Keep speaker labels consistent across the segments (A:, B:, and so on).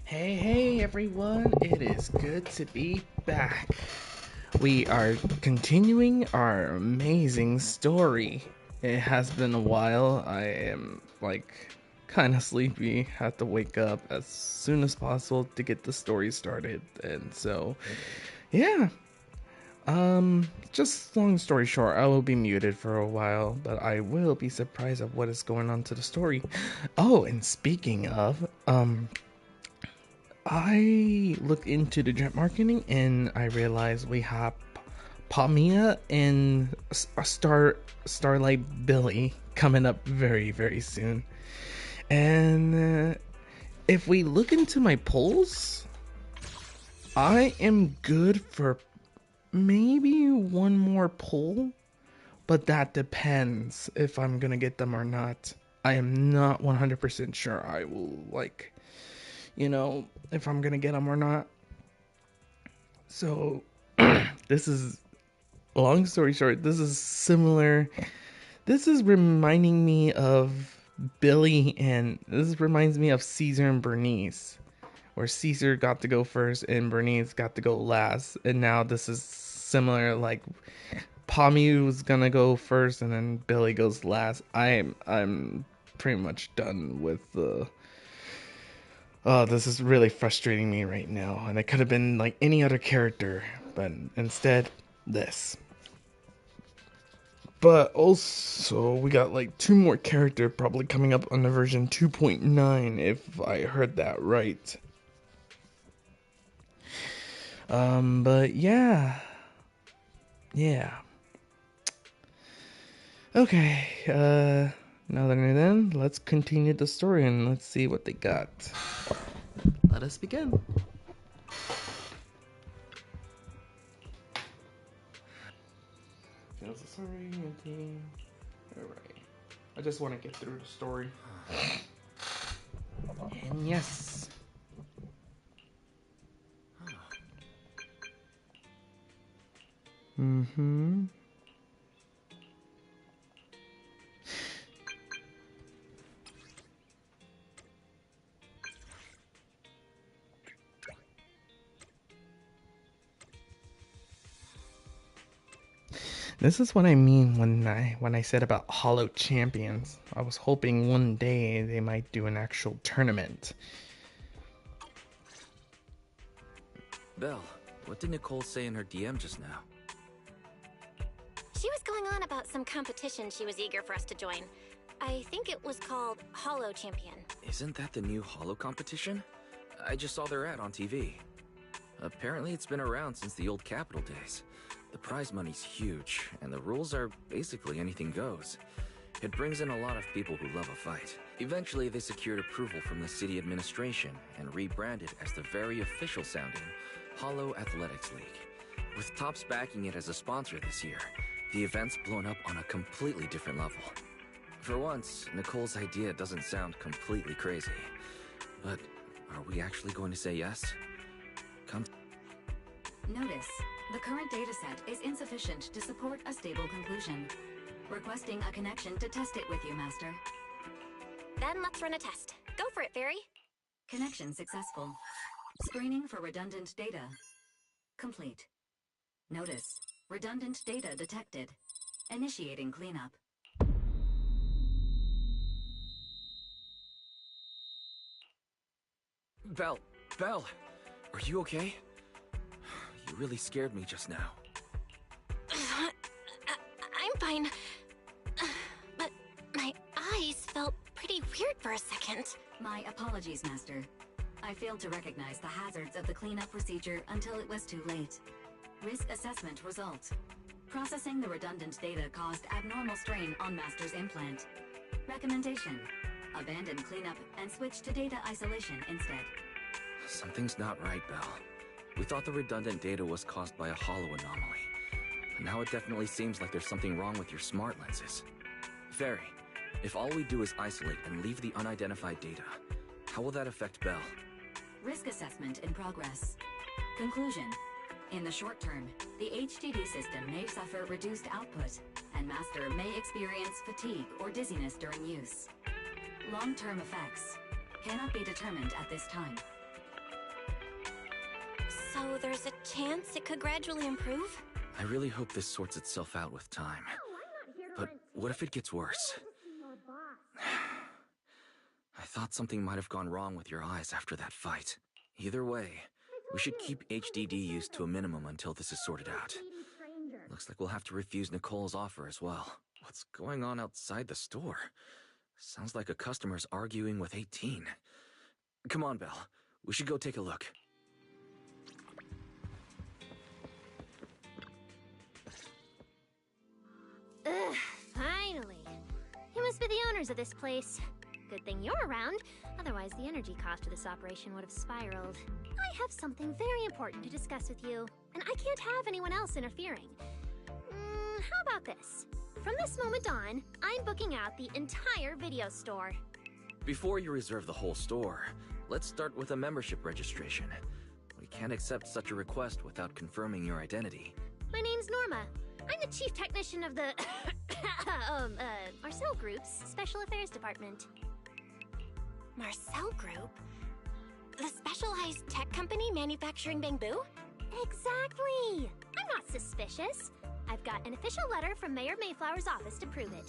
A: Hey everyone, it is good to be back. We are continuing our amazing story. It has been a while. I am kind of sleepy, have to wake up as soon as possible to get the story started. And so, yeah. Just long story short, I will be muted for a while, but I will be surprised at what is going on to the story. Oh, and speaking of, I looked into the jet marketing and I realized we have Palmia and Starlight Billy coming up very soon. And if we look into my polls, I am good for maybe one more poll, but that depends if I'm gonna get them or not. I am not 100% sure I will if I'm gonna get them or not. So, this is long story short. This is similar. This is reminding me of Billy, and this reminds me of Caesar and Bernice, where Caesar got to go first and Bernice got to go last. And now this is similar. Like Pommy was gonna go first, and then Billy goes last. I'm pretty much done with the. Oh, this is really frustrating me right now, and it could have been like any other character, but instead, this. But also, we got like two more character probably coming up on the version 2.9, if I heard that right. But yeah. Yeah. Okay, now that we're done, let's continue the story and let's see what they got. Let us begin. Sorry, alright. I just want to get through the story. And yes. Mm-hmm. This is what I mean when I said about Hollow Champions. I was hoping one day they might do an actual tournament.
B: Belle, what did Nicole say in her DM just now?
C: She was going on about some competition she was eager for us to join. I think it was called Hollow Champion.
B: Isn't that the new Hollow competition? I just saw their ad on TV. Apparently it's been around since the old Capital days. The prize money's huge, and the rules are basically anything goes. It brings in a lot of people who love a fight. Eventually they secured approval from the city administration and rebranded as the very official sounding Hollow Athletics League. With Topps backing it as a sponsor this year, the event's blown up on a completely different level. For once, Nicole's idea doesn't sound completely crazy. But are we actually going to say yes?
D: Notice, the current dataset is insufficient to support a stable conclusion. Requesting a connection to test it with you, Master.
C: Then let's run a test. Go for it, Fairy.
D: Connection successful. Screening for redundant data. Complete. Notice, redundant data detected. Initiating cleanup.
B: Belle, are you okay? You really scared me just now.
C: I'm fine. But my eyes felt pretty weird for a second.
D: My apologies, Master. I failed to recognize the hazards of the cleanup procedure until it was too late. Risk assessment result. Processing the redundant data caused abnormal strain on Master's implant. Recommendation. Abandon cleanup and switch to data isolation instead.
B: Something's not right, Belle. We thought the redundant data was caused by a hollow anomaly. But now it definitely seems like there's something wrong with your smart lenses. Fairy, if all we do is isolate and leave the unidentified data, how will that affect Belle?
D: Risk assessment in progress. Conclusion. In the short term, the HDD system may suffer reduced output, and Master may experience fatigue or dizziness during use. Long-term effects cannot be determined at this time.
C: So there's a chance it could gradually improve?
B: I really hope this sorts itself out with time. But what if it gets worse? I thought something might have gone wrong with your eyes after that fight. Either way, we should keep HDD use to a minimum until this is sorted out. Looks like we'll have to refuse Nicole's offer as well. What's going on outside the store? Sounds like a customer's arguing with 18. Come on, Belle. We should go take a look.
E: Ugh, finally. You must be the owners of this place. Good thing you're around, otherwise the energy cost of this operation would have spiraled. I have something very important to discuss with you, and I can't have anyone else interfering. How about this? From this moment on, I'm booking out the entire video store.
B: Before you reserve the whole store, let's start with a membership registration. We can't accept such a request without confirming your identity.
E: My name's Norma. I'm the chief technician of the Marcel Group's Special Affairs Department.
C: Marcel Group? The specialized tech company manufacturing bamboo?
E: Exactly! I'm not suspicious. I've got an official letter from Mayor Mayflower's office to prove it.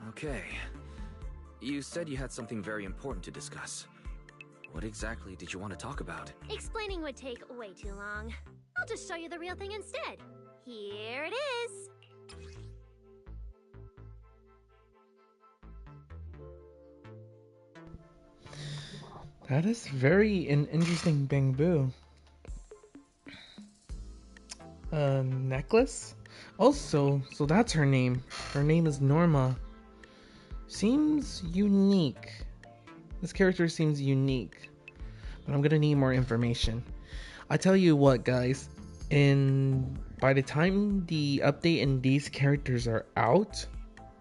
B: Okay. You said you had something very important to discuss. What exactly did you want to talk about?
E: Explaining would take way too long. I'll just show you the real thing instead. Here it is!
A: That is very an interesting bamboo. Necklace? Also, so that's her name. Her name is Norma. Seems unique. This character seems unique. But I'm gonna need more information. I tell you what, guys. By the time the update and these characters are out,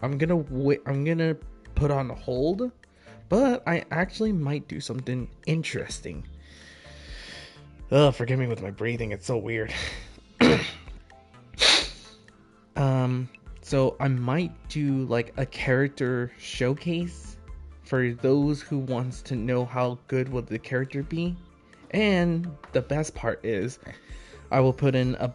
A: I'm gonna put on hold. But I actually might do something interesting. Forgive me with my breathing, it's so weird. So I might do like a character showcase for those who wants to know how good will the character be. And the best part is I will put in a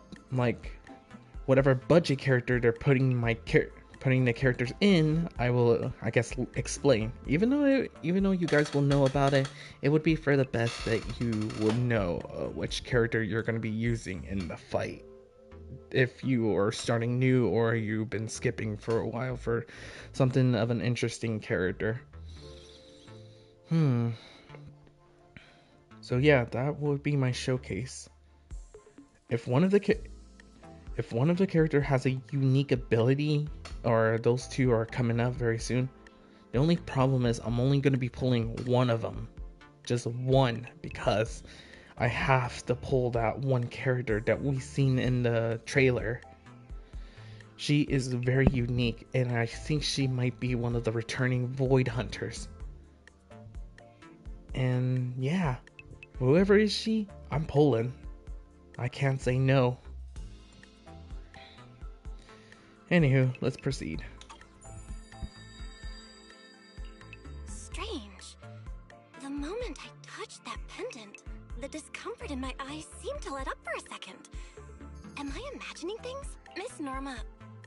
A: whatever budget character they're putting the characters in. I will, I guess, explain. Even though you guys will know about it, it would be for the best that you will know which character you're going to be using in the fight. If you are starting new or you've been skipping for a while for something of an interesting character. So yeah, that would be my showcase. If one of the character has a unique ability, or those two are coming up very soon, the only problem is I'm only going to be pulling one of them. Just one, because I have to pull that one character that we've seen in the trailer. She is very unique, and I think she might be one of the returning Void Hunters. And yeah, whoever is she, I'm pulling. I can't say no. Anywho, let's proceed.
C: Strange. The moment I touched that pendant, the discomfort in my eyes seemed to let up for a second. Am I imagining things? Miss Norma,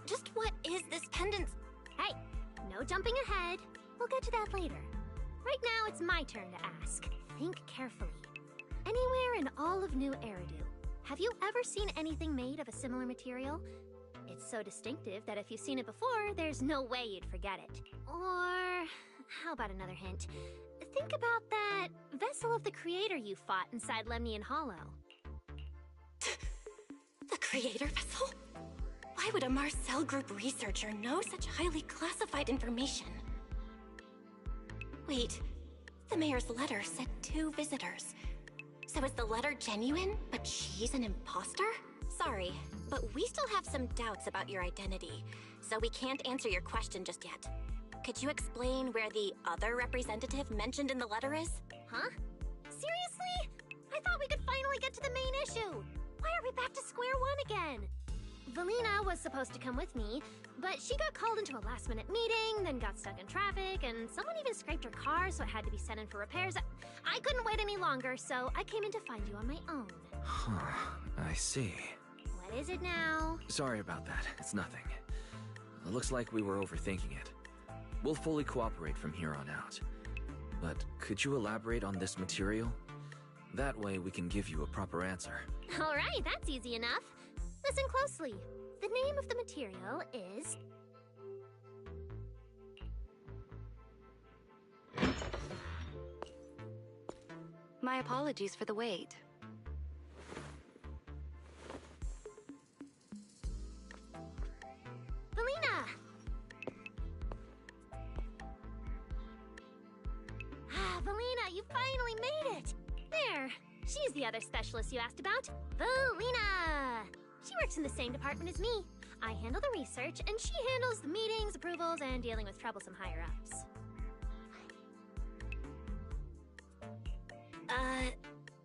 C: just what is this pendant?
E: Hey, no jumping ahead. We'll get to that later. Right now, it's my turn to ask. Think carefully. Anywhere in all of New Eridu, have you ever seen anything made of a similar material? It's so distinctive that if you've seen it before, there's no way you'd forget it. Or, how about another hint? Think about that vessel of the Creator you fought inside Lemnian Hollow.
C: The Creator vessel? Why would a Marcel Group researcher know such highly classified information? Wait, the mayor's letter said 2 visitors. So is the letter genuine, but she's an imposter? Sorry, but we still have some doubts about your identity, so we can't answer your question just yet. Could you explain where the other representative mentioned in the letter is?
E: Huh? Seriously? I thought we could finally get to the main issue. Why are we back to square one again? Valina was supposed to come with me, but she got called into a last-minute meeting, then got stuck in traffic, and someone even scraped her car, so it had to be sent in for repairs. I couldn't wait any longer, so I came in to find you on my own.
B: Huh, I see.
E: What is it now?
B: Sorry about that. It's nothing. It looks like we were overthinking it. We'll fully cooperate from here on out. But could you elaborate on this material? That way we can give you a proper answer.
E: All right, that's easy enough. Listen closely. The name of the material is...
D: My apologies for the wait.
E: Valina! Ah, Valina, you finally made it! There, she's the other specialist you asked about. Valina! She works in the same department as me. I handle the research, and she handles the meetings, approvals, and dealing with troublesome higher-ups.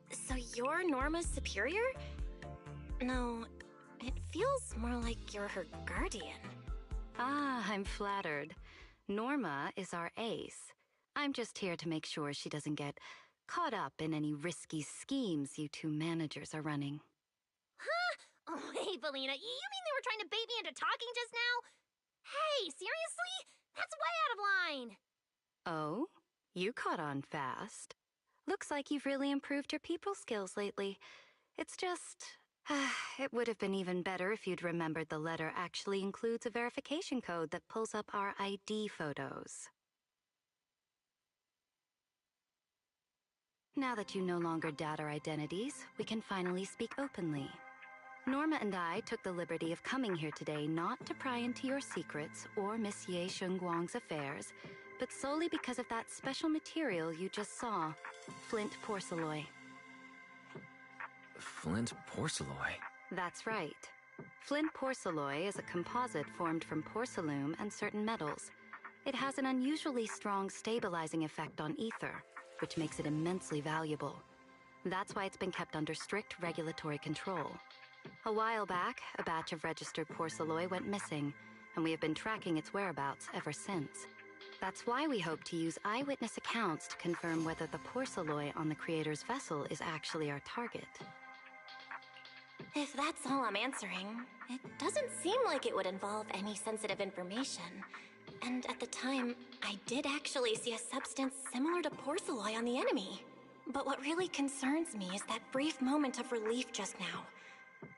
C: So you're Norma's superior? No, it feels more like you're her guardian.
D: Ah, I'm flattered. Norma is our ace. I'm just here to make sure she doesn't get caught up in any risky schemes you two managers are running.
E: Huh? Oh, hey, Valina, you mean they were trying to bait me into talking just now? Hey, seriously? That's way out of line!
D: Oh? You caught on fast. Looks like you've really improved your people skills lately. It's just... it would have been even better if you'd remembered the letter actually includes a verification code that pulls up our ID photos. Now that you no longer doubt our identities, we can finally speak openly. Norma and I took the liberty of coming here today not to pry into your secrets or Miss Ye Shengguang's affairs, but solely because of that special material you just saw, flint porcelain.
B: Flint porcelain?
D: That's right. Flint porcelain is a composite formed from porcelain and certain metals. It has an unusually strong stabilizing effect on ether, which makes it immensely valuable. That's why it's been kept under strict regulatory control. A while back, a batch of registered porcelain went missing, and we have been tracking its whereabouts ever since. That's why we hope to use eyewitness accounts to confirm whether the porcelain on the creator's vessel is actually our target.
C: If that's all I'm answering, it doesn't seem like it would involve any sensitive information. And at the time, I did actually see a substance similar to porcelain on the enemy. But what really concerns me is that brief moment of relief just now.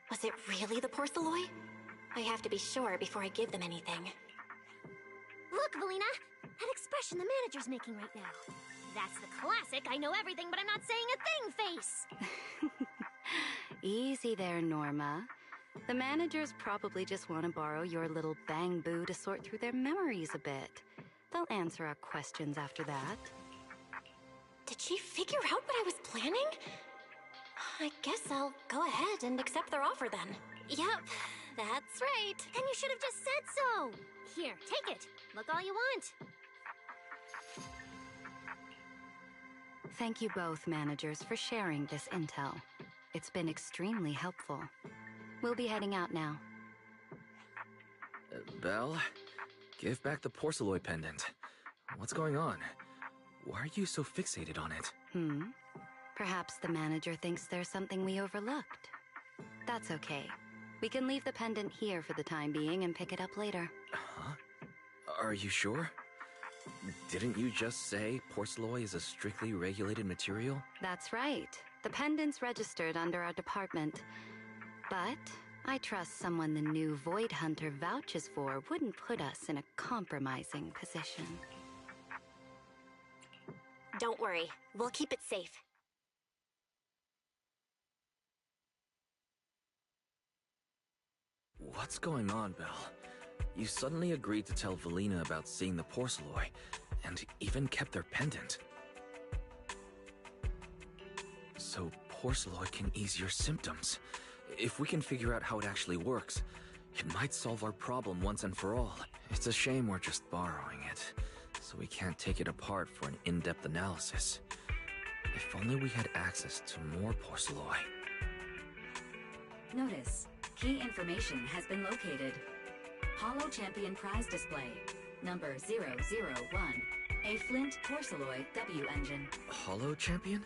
C: Was it really the porcelain? I have to be sure before I give them anything.
E: Look, Valina! That expression the manager's making right now. That's the classic I know everything but I'm not saying a thing face!
D: Easy there, Norma. The managers probably just want to borrow your little bang-boo to sort through their memories a bit. They'll answer our questions after that.
C: Did she figure out what I was planning? I guess I'll go ahead and accept their offer then. Yep, that's right.
E: Then you should have just said so! Here, take it. Look all you want.
D: Thank you both, managers, for sharing this intel. It's been extremely helpful. We'll be heading out now.
B: Belle, give back the porcelain pendant. What's going on? Why are you so fixated on it?
D: Perhaps the manager thinks there's something we overlooked. That's okay. We can leave the pendant here for the time being and pick it up later.
B: Huh? Are you sure? Didn't you just say porcelain is a strictly regulated material?
D: That's right. The pendant's registered under our department. But I trust someone the new Void Hunter vouches for wouldn't put us in a compromising position.
C: Don't worry, we'll keep it safe.
B: What's going on, Belle? You suddenly agreed to tell Valina about seeing the porcelain, and even kept their pendant. So porcelain can ease your symptoms. If we can figure out how it actually works, it might solve our problem once and for all. It's a shame we're just borrowing it, so we can't take it apart for an in-depth analysis. If only we had access to more porcelain.
F: Notice,
D: Key information has been located. Holo Champion prize display. Number 001. A Flint Porceloid W engine.
B: Holo Champion?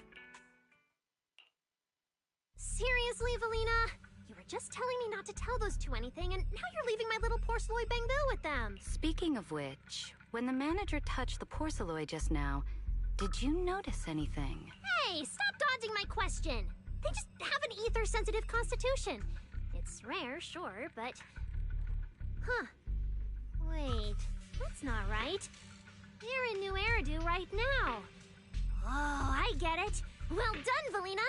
E: Seriously, Valina? You were just telling me not to tell those two anything, and now you're leaving my little porceloid bangoo with them.
F: Speaking of which, when the manager touched the porceloid just now, did you notice anything?
E: Hey, stop dodging my question. They just have an ether-sensitive constitution. It's rare, sure, but... Huh. Wait, that's not right. They're in New Eridu right now. Oh, I get it. Well done, Valina.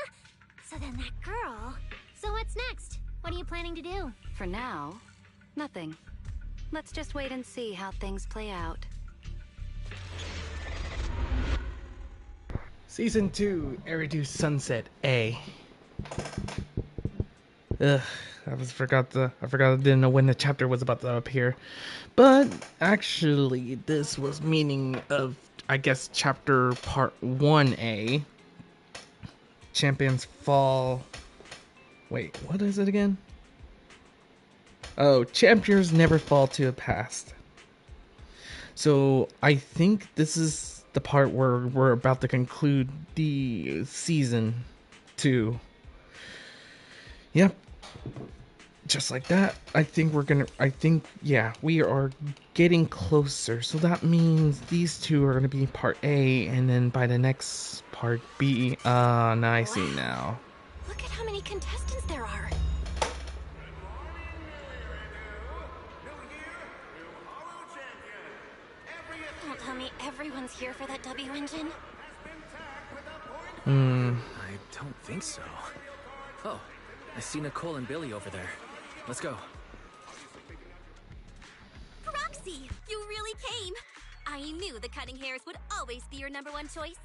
E: So then that girl... So what's next? What are you planning to do?
F: For now, nothing. Let's just wait and see how things play out.
A: Season 2, Eridu Sunset A. Ugh, I forgot I didn't know when the chapter was about to appear. But actually, this was meaning of, I guess, chapter part 1A. Champions fall... Wait, what is it again? Oh, champions never fall to the past. So I think this is the part where we're about to conclude the season 2. Yep. Just like that. Yeah, we are getting closer. So that means these two are gonna be part A, and then by the next part B. Now I see now.
C: Look at how many contestants there are. Don't tell me everyone's here for that W engine.
B: I don't think so. Oh, I see Nicole and Billy over there. Let's go.
C: Roxy, you really came. I knew the cutting hairs would always be your #1 choice.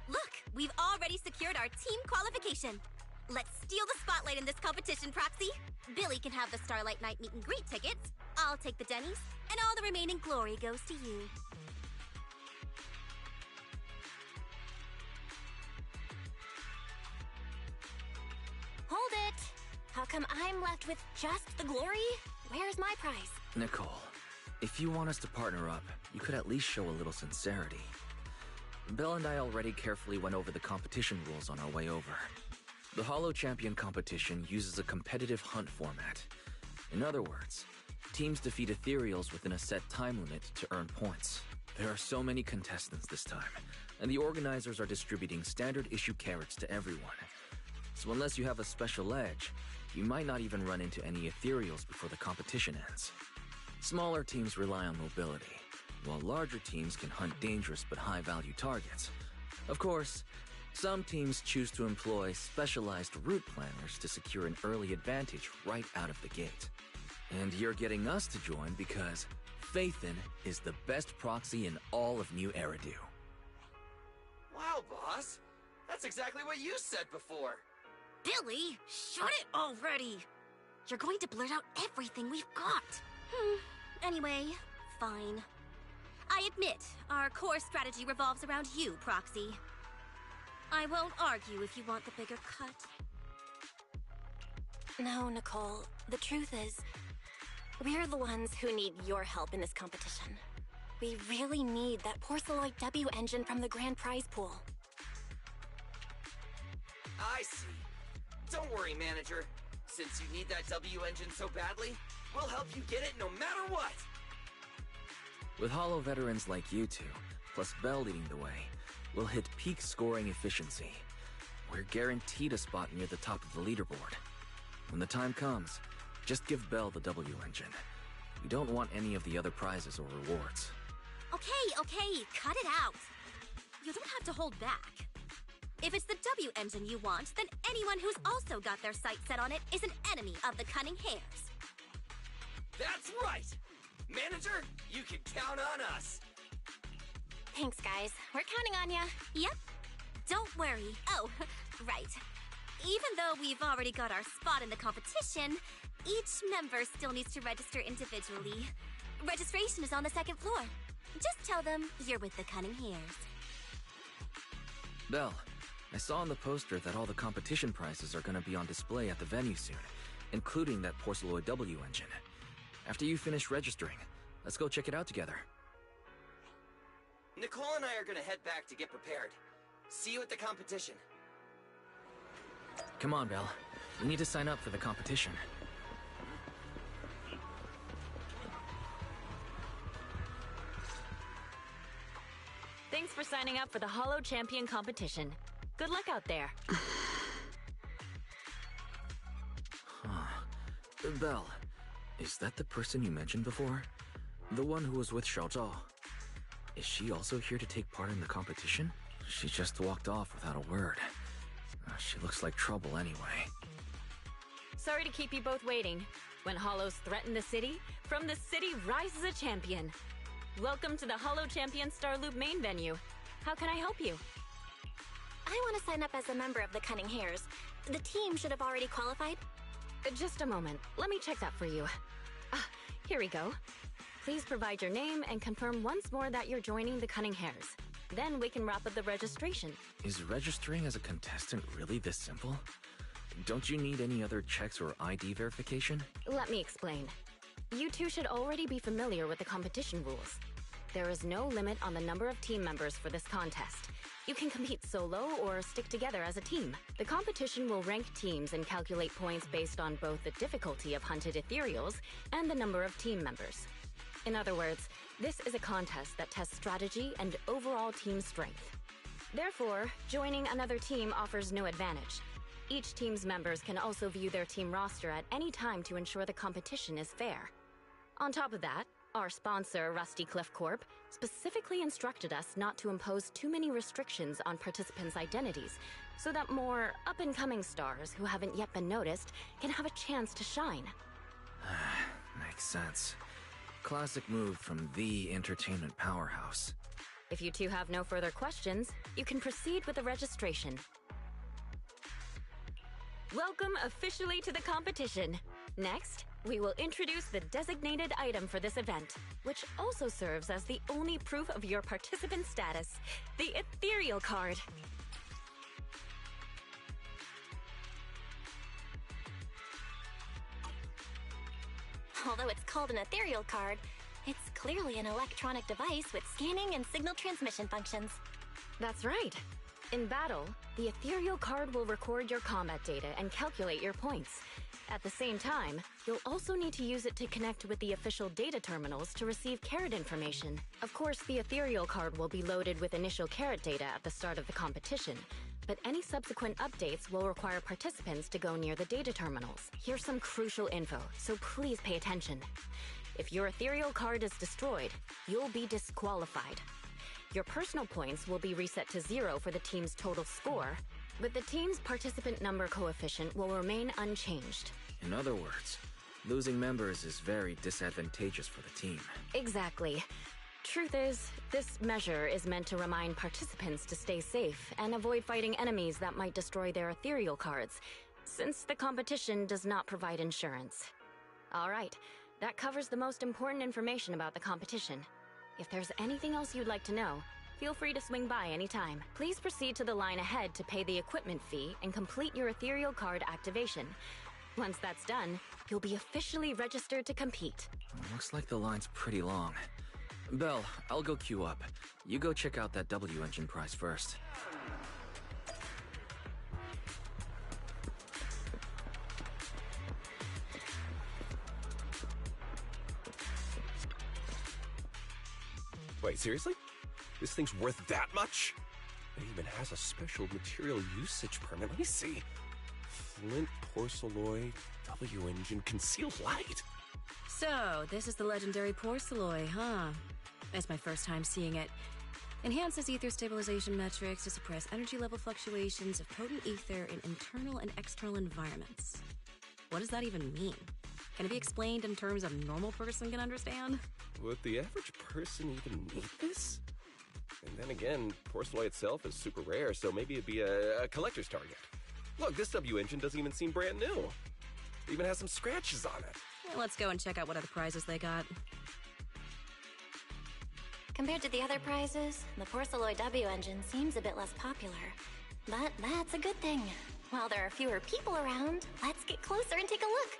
C: Look, we've already secured our team qualification. Let's steal the spotlight in this competition, Proxy. Billy can have the Starlight Night meet and greet tickets. I'll take the Denny's, and all the remaining glory goes to you. Hold it! How come I'm left with just the glory? Where's my prize?
B: Nicole, if you want us to partner up, you could at least show a little sincerity. Belle and I already carefully went over the competition rules on our way over. The Holo Champion competition uses a competitive hunt format. In other words, teams defeat ethereals within a set time limit to earn points. There are so many contestants this time, and the organizers are distributing standard issue carrots to everyone. So unless you have a special edge, you might not even run into any ethereals before the competition ends. Smaller teams rely on mobility, while larger teams can hunt dangerous but high-value targets. Of course, some teams choose to employ specialized route planners to secure an early advantage right out of the gate. And you're getting us to join because Phaethon is the best proxy in all of New Eridu.
G: Wow, boss! That's exactly what you said before!
C: Billy, shut it already! You're going to blurt out everything we've got. Anyway, fine. I admit, our core strategy revolves around you, Proxy. I won't argue if you want the bigger cut. No, Nicole. The truth is, we're the ones who need your help in this competition. We really need that Porceloid W engine from the grand prize pool.
G: I see. Don't worry, manager. Since you need that W engine so badly, we'll help you get it no matter what!
B: With Holo veterans like you two, plus Belle leading the way, we'll hit peak scoring efficiency. We're guaranteed a spot near the top of the leaderboard. When the time comes, just give Belle the W engine. We don't want any of the other prizes or rewards.
C: Okay, cut it out. You don't have to hold back. If it's the W engine you want, then anyone who's also got their sights set on it is an enemy of the cunning hares.
G: That's right! Manager, you can count on us!
C: Thanks, guys. We're counting on ya. Yep. Don't worry. Oh, right. Even though we've already got our spot in the competition, each member still needs to register individually. Registration is on the second floor. Just tell them you're with the cunning hares.
B: Belle, I saw on the poster that all the competition prizes are gonna be on display at the venue soon. including that Porceloid W engine. After you finish registering, let's go check it out together.
G: Nicole and I are gonna head back to get prepared. See you at the competition.
B: Come on, Belle. We need to sign up for the competition.
H: Thanks for signing up for the Holo Champion competition. Good luck out there.
B: Belle, is that the person you mentioned before? The one who was with Xiao Zhao? Is she also here to take part in the competition? She just walked off without a word. She looks like trouble anyway.
H: Sorry to keep you both waiting. When Holos threaten the city, from the city rises a champion. Welcome to the Holo Champion Starloop main venue. How can I help you?
C: I want to sign up as a member of the Cunning Hares. The team should have already qualified.
H: Just a moment. Let me check that for you. Here we go. Please provide your name and confirm once more that you're joining the Cunning Hares. Then we can wrap up the registration.
B: Is registering as a contestant really this simple? Don't you need any other checks or ID verification?
H: Let me explain. You two should already be familiar with the competition rules. There is no limit on the number of team members for this contest. You can compete solo or stick together as a team. The competition will rank teams and calculate points based on both the difficulty of hunted ethereals and the number of team members. In other words, this is a contest that tests strategy and overall team strength. Therefore, joining another team offers no advantage. Each team's members can also view their team roster at any time to ensure the competition is fair. On top of that, our sponsor, Rusty Cliff Corp, specifically instructed us not to impose too many restrictions on participants' identities, so that more up-and-coming stars who haven't yet been noticed can have a chance to shine.
B: Makes sense. Classic move from the entertainment powerhouse.
H: If you two have no further questions, you can proceed with the registration. Welcome officially to the competition. Next, we will introduce the designated item for this event, which also serves as the only proof of your participant status, the Ethereal Card.
C: Although it's called an ethereal card, it's clearly an electronic device with scanning and signal transmission functions.
H: That's right. In battle, the Ethereal Card will record your combat data and calculate your points. At the same time, you'll also need to use it to connect with the official data terminals to receive carrot information. Of course, the Ethereal Card will be loaded with initial carrot data at the start of the competition, but any subsequent updates will require participants to go near the data terminals. Here's some crucial info, so please pay attention. If your Ethereal Card is destroyed, you'll be disqualified. Your personal points will be reset to 0 for the team's total score, but the team's participant number coefficient will remain unchanged.
B: In other words, losing members is very disadvantageous for the team.
H: Exactly. Truth is, this measure is meant to remind participants to stay safe and avoid fighting enemies that might destroy their ethereal cards, since the competition does not provide insurance. All right, that covers the most important information about the competition. If there's anything else you'd like to know, feel free to swing by anytime. Please proceed to the line ahead to pay the equipment fee and complete your ethereal card activation. Once that's done, you'll be officially registered to compete.
B: Looks like the line's pretty long. Belle, I'll go queue up. You go check out that W engine prize first.
I: Wait, seriously? This thing's worth that much? It even has a special material usage permit. Let me see. Flint porcelloy, W engine, concealed light.
J: So, this is the legendary porcelloy, huh? It's my first time seeing it. Enhances ether stabilization metrics to suppress energy level fluctuations of potent ether in internal and external environments. What does that even mean? Can it be explained in terms a normal person can understand?
I: Would the average person even need this? And then again, porcelloy itself is super rare, so maybe it'd be a collector's target. Look, this W engine doesn't even seem brand new. It even has some scratches on it.
J: Yeah, let's go and check out what other prizes they got.
C: Compared to the other prizes, the Porceloid W engine seems a bit less popular. But that's a good thing. While there are fewer people around, let's get closer and take a look.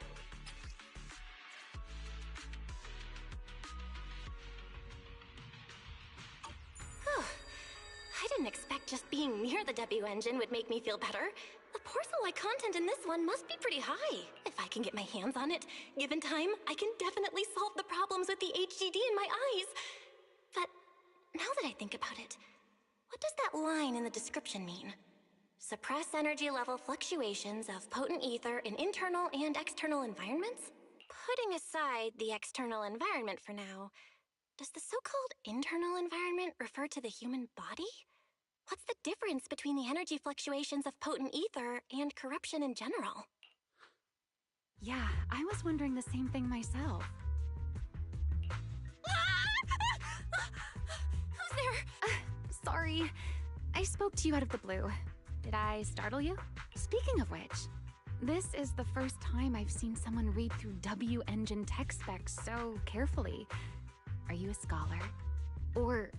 C: Whew. I didn't expect just being near the W engine would make me feel better. The porcelain content in this one must be pretty high. If I can get my hands on it, given time, I can definitely solve the problems with the HDD in my eyes. But now that I think about it, what does that line in the description mean? Suppress energy level fluctuations of potent ether in internal and external environments? Putting aside the external environment for now, does the so-called internal environment refer to the human body? What's the difference between the energy fluctuations of potent ether and corruption in general?
F: Yeah, I was wondering the same thing myself.
C: Who's there?
F: Sorry, I spoke to you out of the blue. Did I startle you? Speaking of which, this is the first time I've seen someone read through W engine tech specs so carefully. Are you a scholar? Or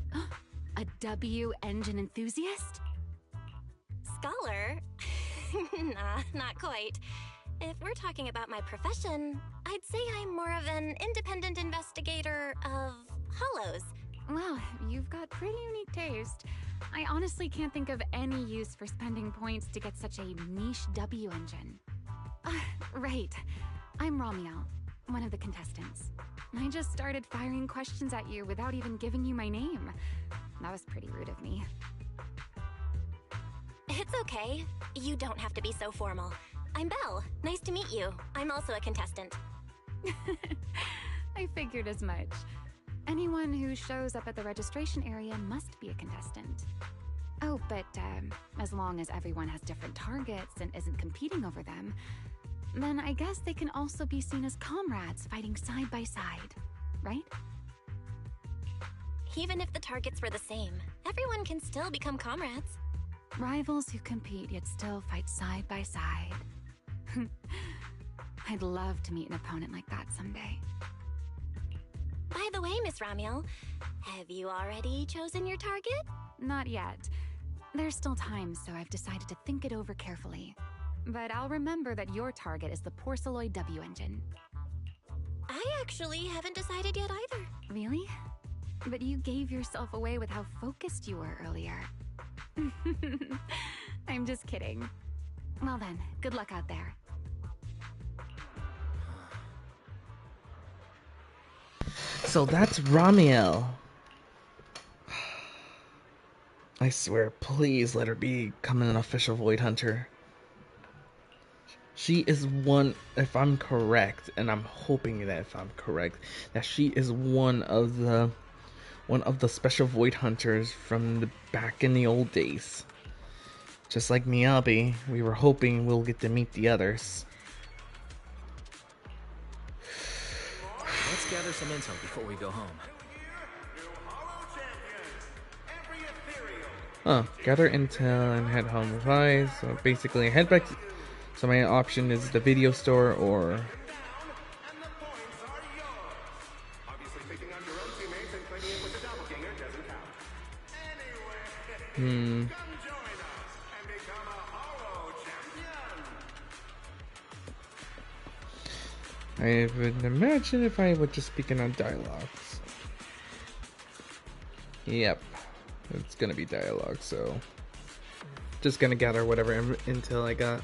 F: a W engine enthusiast?
C: Scholar? Nah, not quite. If we're talking about my profession, I'd say I'm more of an independent investigator of hollows.
F: Well, you've got pretty unique taste. I honestly can't think of any use for spending points to get such a niche W engine. Right. I'm Ramiel, one of the contestants. I just started firing questions at you without even giving you my name. That was pretty rude of me.
C: It's okay. You don't have to be so formal. I'm Belle. Nice to meet you. I'm also a contestant.
F: I figured as much. Anyone who shows up at the registration area must be a contestant. Oh, but as long as everyone has different targets and isn't competing over them, then I guess they can also be seen as comrades fighting side by side, right?
C: Even if the targets were the same, everyone can still become comrades.
F: Rivals who compete yet still fight side by side. I'd love to meet an opponent like that someday.
C: By the way, Miss Ramiel, have you already chosen your target?
F: Not yet. There's still time, so I've decided to think it over carefully. But I'll remember that your target is the Porceloid W engine.
C: I actually haven't decided yet either.
F: Really? But you gave yourself away with how focused you were earlier. I'm just kidding. Well then, good luck out there.
A: So that's Ramiel. I swear, please let her become an official Void Hunter. She is one, if I'm correct, and I'm hoping that if I'm correct, that she is one of the special Void Hunters from the back in the old days. Just like Miyabi, we were hoping we'll get to meet the others.
B: Let's gather some intel before we go home.
A: Gather intel and head home with eyes. So basically, head back. So my option is the video store or. I would imagine if I would just speaking on dialogues. Yep. It's gonna be dialogue, so just gonna gather whatever intel I got.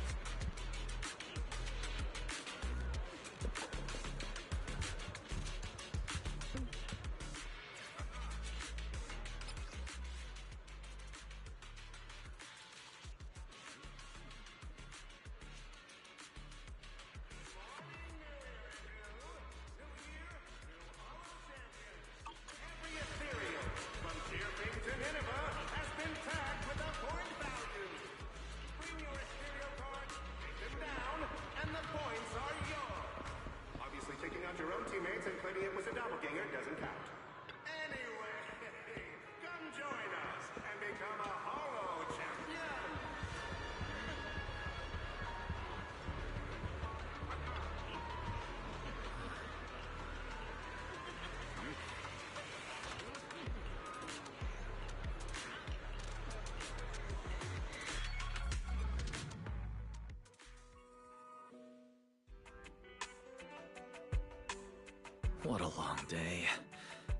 B: What a long day.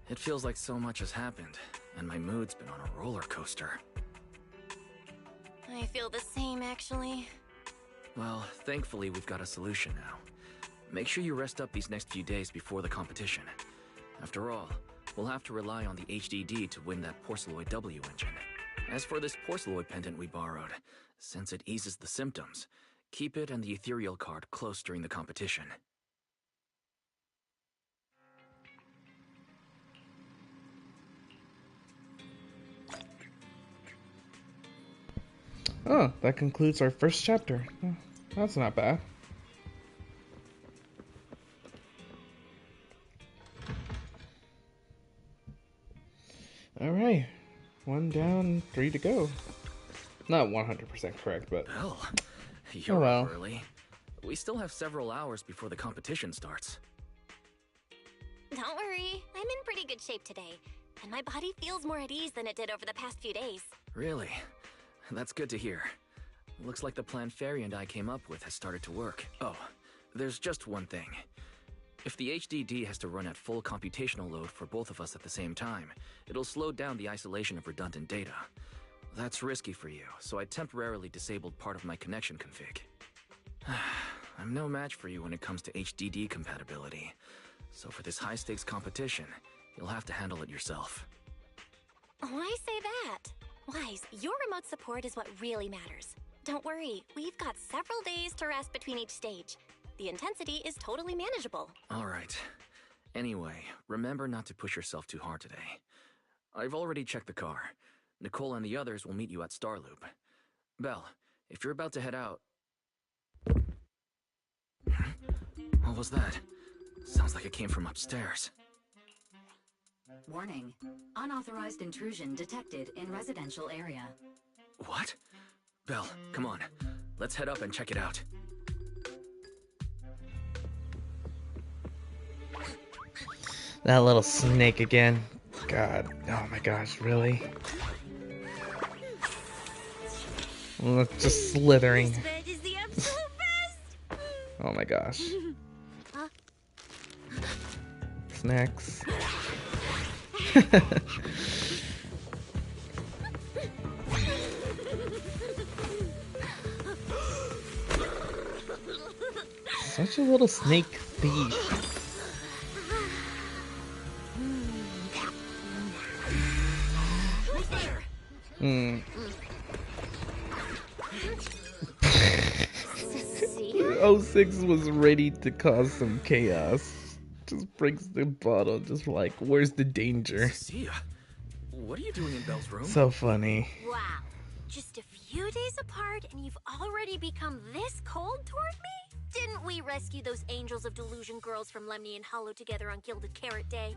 B: It feels like so much has happened, and my mood's been on a roller coaster.
C: I feel the same, actually.
B: Well, thankfully we've got a solution now. Make sure you rest up these next few days before the competition. After all, we'll have to rely on the HDD to win that Porceloid W engine. As for this Porceloid pendant we borrowed, since it eases the symptoms, keep it and the ethereal card close during the competition.
A: Oh, that concludes our first chapter. Oh, that's not bad. Alright. 1 down, 3 to go. Not 100% correct, but...
B: Well, you're
A: well.
B: up early. We still have several hours before the competition starts.
C: Don't worry, I'm in pretty good shape today, and my body feels more at ease than it did over the past few days.
B: Really? That's good to hear. Looks like the plan Fairy and I came up with has started to work. Oh, there's just one thing. If the HDD has to run at full computational load for both of us at the same time, it'll slow down the isolation of redundant data. That's risky for you, so I temporarily disabled part of my connection config. I'm no match for you when it comes to HDD compatibility, so for this high-stakes competition, you'll have to handle it yourself.
C: Why say that? Wise, your remote support is what really matters. Don't worry, we've got several days to rest between each stage. The intensity is totally manageable.
B: All right. Anyway, remember not to push yourself too hard today. I've already checked the car. Nicole and the others will meet you at Starloop. Belle, if you're about to head out... What was that? Sounds like it came from upstairs.
D: Warning. Unauthorized intrusion detected in residential area.
B: What? Belle, come on. Let's head up and check it out.
A: That little snake again. God. Oh my gosh, really? Look, just slithering.
E: This bed is the absolute best!
A: Oh my gosh. Snacks. Such a little snake thief. Hmm. 06 was ready to cause some chaos. Just breaks the bottle, just like, where's the danger?
B: Sia, what are you doing in Belle's room?
A: So funny.
E: Wow. Just a few days apart and you've already become this cold toward me? Didn't we rescue those angels of delusion girls from Lemny and Hollow together on Gilded Carrot Day?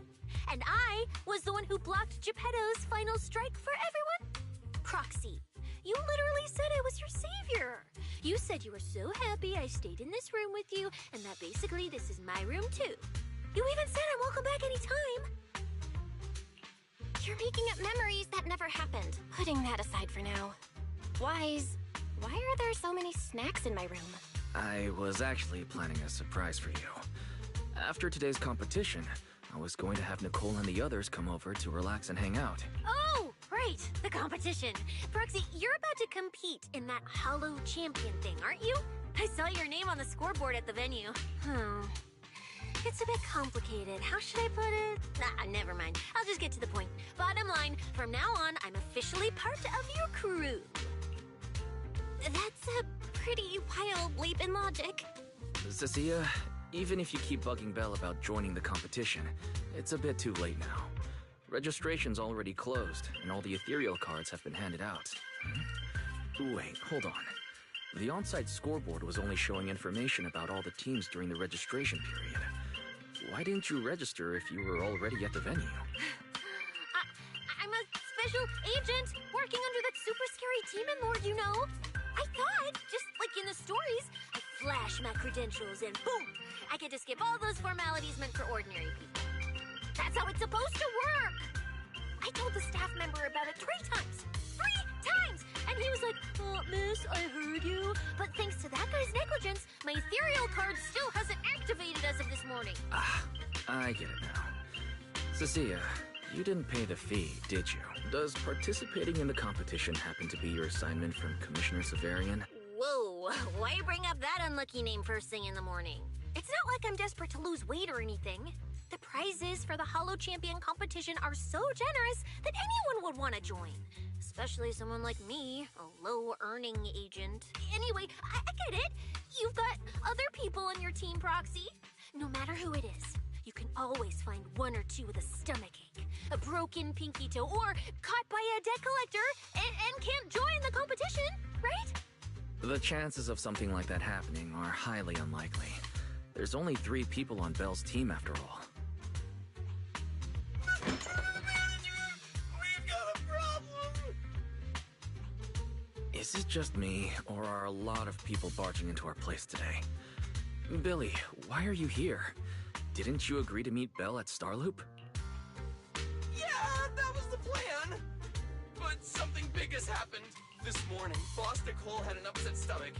E: And I was the one who blocked Geppetto's final strike for everyone? Proxy, you literally said I was your savior. You said you were so happy I stayed in this room with you, and that basically this is my room too. You even said I'm welcome back anytime.
C: You're making up memories that never happened. Putting that aside for now. Wise, why are there so many snacks in my room?
B: I was actually planning a surprise for you. After today's competition, I was going to have Nicole and the others come over to relax and hang out.
E: Oh, right, the competition. Proxy, you're about to compete in that Hollow Champion thing, aren't you? I saw your name on the scoreboard at the venue. It's a bit complicated. How should I put it? Nah, never mind. I'll just get to the point. Bottom line, from now on, I'm officially part of your crew.
C: That's a pretty wild leap in logic.
B: Sia, even if you keep bugging Belle about joining the competition, it's a bit too late now. Registration's already closed, and all the ethereal cards have been handed out. Wait, hold on. The on-site scoreboard was only showing information about all the teams during the registration period. Why didn't you register if you were already at the venue?
E: I'm a special agent working under that super scary demon lord, you know. I thought, just like in the stories, I flash my credentials and boom, I get to skip all those formalities meant for ordinary people. That's how it's supposed to work. I told the staff member about it 3 times. 3 times! And he was like, miss, I heard you. But thanks to that guy's negligence, my ethereal card still hasn't activated as of this morning.
B: I get it now. Cecilia, you didn't pay the fee, did you? Does participating in the competition happen to be your assignment from Commissioner Severian?
E: Whoa, why bring up that unlucky name first thing in the morning? It's not like I'm desperate to lose weight or anything. The prizes for the Hollow Champion competition are so generous that anyone would want to join. Especially someone like me, a low-earning agent. Anyway, I get it. You've got other people on your team, Proxy. No matter who it is, you can always find one or two with a stomachache, a broken pinky toe, or caught by a debt collector and can't join the competition, right?
B: The chances of something like that happening are highly unlikely. There's only 3 people on Belle's team after all.
G: We've got a problem!
B: Is it just me, or are a lot of people barging into our place today? Billy, why are you here? Didn't you agree to meet Belle at Starloop?
G: Yeah, that was the plan! But something big has happened. This morning, Boss Nicole had an upset stomach.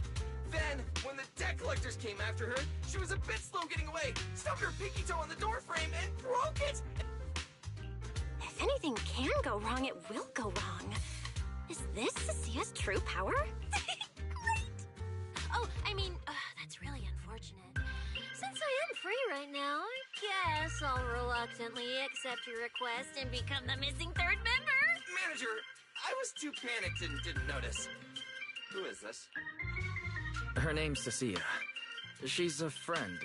G: Then, when the debt collectors came after her, she was a bit slow getting away, stubbed her pinky toe on the door frame, and broke it!
E: If anything can go wrong, it will go wrong. Is this Cecilia's true power? Great! Oh, I mean, that's really unfortunate. Since I am free right now, I guess I'll reluctantly accept your request and become the missing third member.
G: Manager, I was too panicked and didn't notice. Who is this?
B: Her name's Cecilia. She's a friend,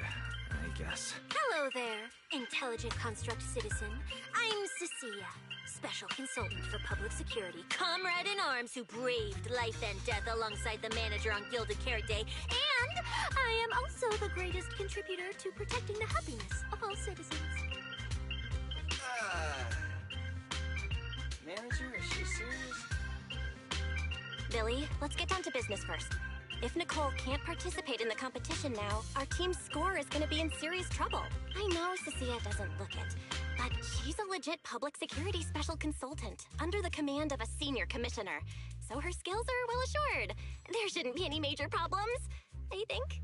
B: I guess.
E: Hello there, intelligent construct citizen. I'm Cecilia, special consultant for public security, comrade in arms who braved life and death alongside the manager on Gilded Carrot Day, and I am also the greatest contributor to protecting the happiness of all citizens.
G: Manager, is she serious?
C: Billy, let's get down to business first. If Nicole can't participate in the competition now, our team's score is going to be in serious trouble. I know Cecilia doesn't look it, but she's a legit public security special consultant under the command of a senior commissioner. So her skills are well assured. There shouldn't be any major problems, I think.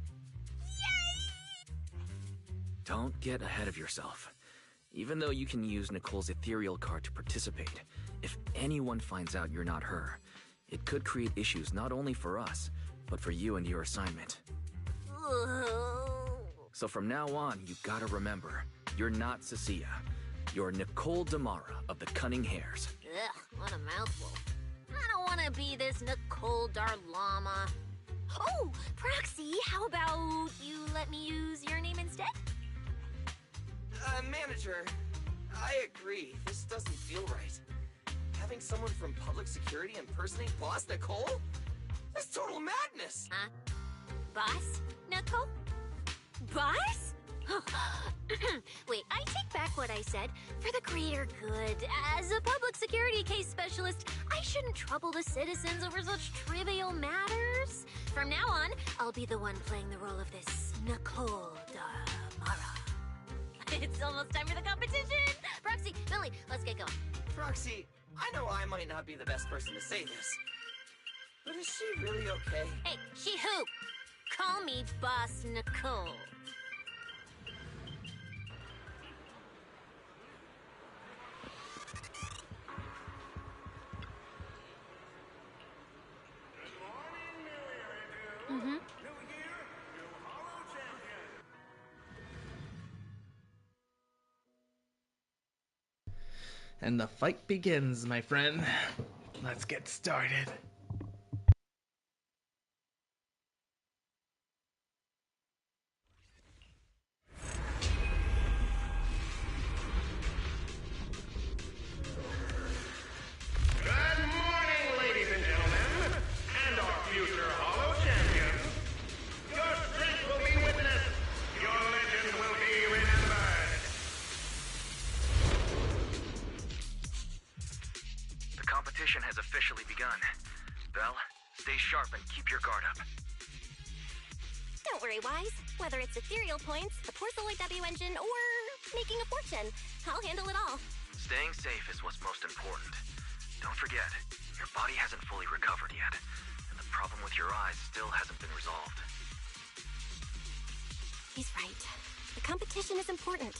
B: Don't get ahead of yourself. Even though you can use Nicole's ethereal card to participate, if anyone finds out you're not her, it could create issues not only for us, but for you and your assignment. So from now on, you gotta remember, you're not Cecilia. You're Nicole Damara of the Cunning Hares.
E: Ugh, what a mouthful. I don't want to be this Nicole Darlama. Oh, Proxy, how about you let me use your name instead?
G: Manager, I agree. This doesn't feel right. Having someone from public security impersonate Boss Nicole? That's total madness!
E: Huh? Boss? Nicole? Boss? Wait, I take back what I said. For the greater good, as a public security case specialist, I shouldn't trouble the citizens over such trivial matters. From now on, I'll be the one playing the role of this Nicole Damara. It's almost time for the competition! Proxy, Billy, let's get going.
G: Proxy, I know I might not be the best person to say this, but is she really okay?
E: Hey, she who? Call me Boss Nicole.
A: And the fight begins, my friend. Let's get started.
K: Good morning, ladies and gentlemen, and our future Hollow Champions. Your strength will be witnessed. Your legend will be remembered.
B: The competition has officially begun. Belle, stay sharp and keep your guard up.
C: Don't worry, Wise. Whether it's ethereal points, the Porceloid W engine, or making a fortune, I'll handle it all.
B: Staying safe is what's most important. Don't forget, your body hasn't fully recovered yet, and the problem with your eyes still hasn't been resolved.
C: He's right. The competition is important.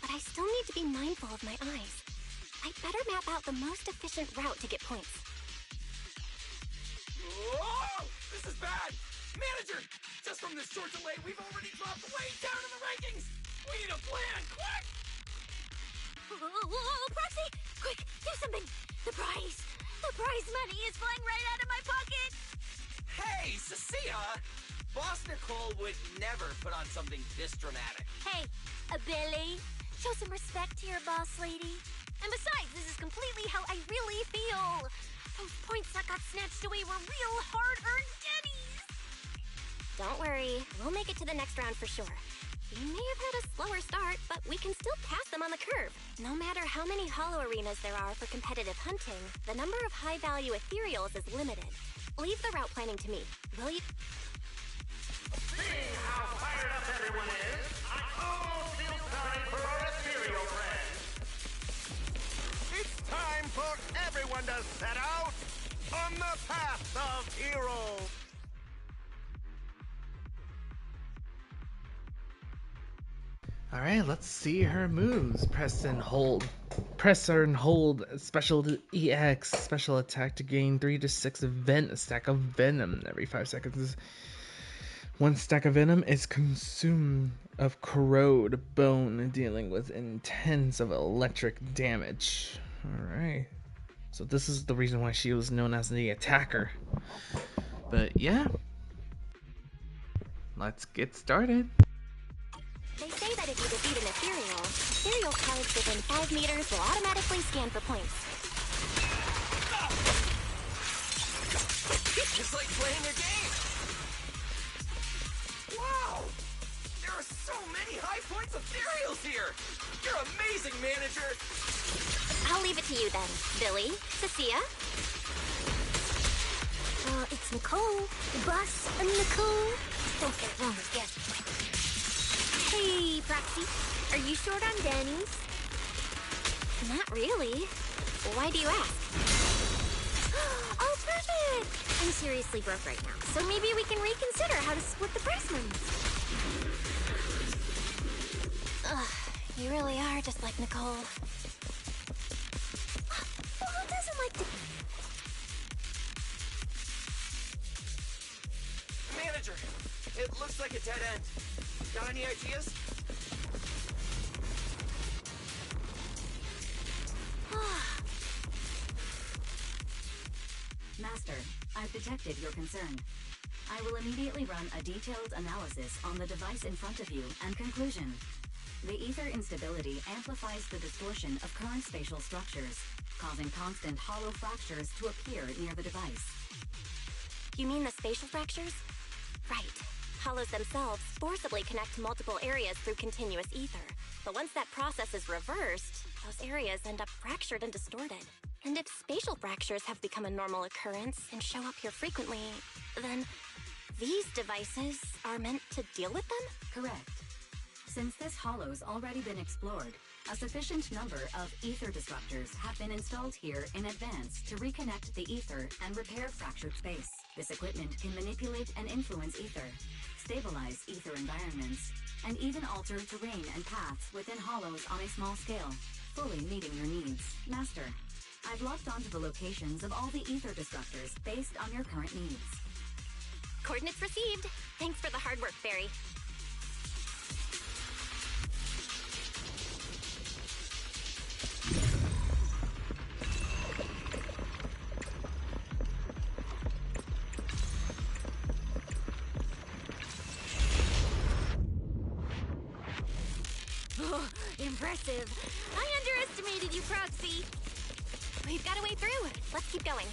C: but I still need to be mindful of my eyes. I'd better map out the most efficient route to get points.
G: Whoa! This is bad! Manager! Just from this short delay, we've already dropped way down in the rankings! We need a plan, quick!
E: Whoa, Proxy! Quick, do something! The prize! The prize money is flying right out of my pocket!
G: Hey, Cecilia! Boss Nicole would never put on something this dramatic.
E: Hey, Billy, show some respect to your boss lady. And besides, this is completely how I really feel. Those points that got snatched away were real hard-earned pennies.
C: Don't worry, we'll make it to the next round for sure. We may have had a slower start, but we can still pass them on the curve. No matter how many hollow arenas there are for competitive hunting, the number of high-value ethereals is limited. Leave the route planning to me. Will you?
K: Seeing how fired up everyone is, I almost feel time for our ethereal friends. It's time for everyone to set out on the path of heroes.
A: Alright, let's see her moves. Press and hold. Press and hold special EX, special attack to gain 3 to 6 event, a stack of venom every 5 seconds. One stack of venom is consumed of corrode bone, dealing with intense of electric damage. Alright. So this is the reason why she was known as the attacker. But yeah. Let's get started.
C: They say that if you defeat an ethereal cards within 5 meters will automatically scan for points.
G: It's like playing a game! Wow! There are so many high points ethereals here! You're amazing, manager!
C: I'll leave it to you then, Billy, Cecilia.
E: It's Nicole. The boss, Nicole. Don't get it wrong again. Hey, Proxy. Are you short on Danny's?
C: Not really. Why do you ask?
E: Oh, perfect! I'm seriously broke right now, so maybe we can reconsider how to split the prize money.
C: Ugh, you really are just like Nicole.
E: Well, who doesn't like to...
G: Manager, it looks like a dead end. Got any ideas?
D: Master, I've detected your concern. I will immediately run a detailed analysis on the device in front of you and conclusion. The ether instability amplifies the distortion of current spatial structures, causing constant hollow fractures to appear near the device.
C: You mean the spatial fractures? Right. Hollows themselves forcibly connect to multiple areas through continuous ether. But once that process is reversed, those areas end up fractured and distorted. And if spatial fractures have become a normal occurrence and show up here frequently, then these devices are meant to deal with them?
D: Correct. Since this hollow's already been explored, a sufficient number of ether disruptors have been installed here in advance to reconnect the ether and repair fractured space. This equipment can manipulate and influence ether, stabilize ether environments, and even alter terrain and paths within hollows on a small scale, fully meeting your needs. Master, I've locked onto the locations of all the ether disruptors based on your current needs.
C: Coordinates received. Thanks for the hard work, Barry.
E: Oh, impressive. I underestimated you, Proxy.
C: We've got a way through. Let's keep going.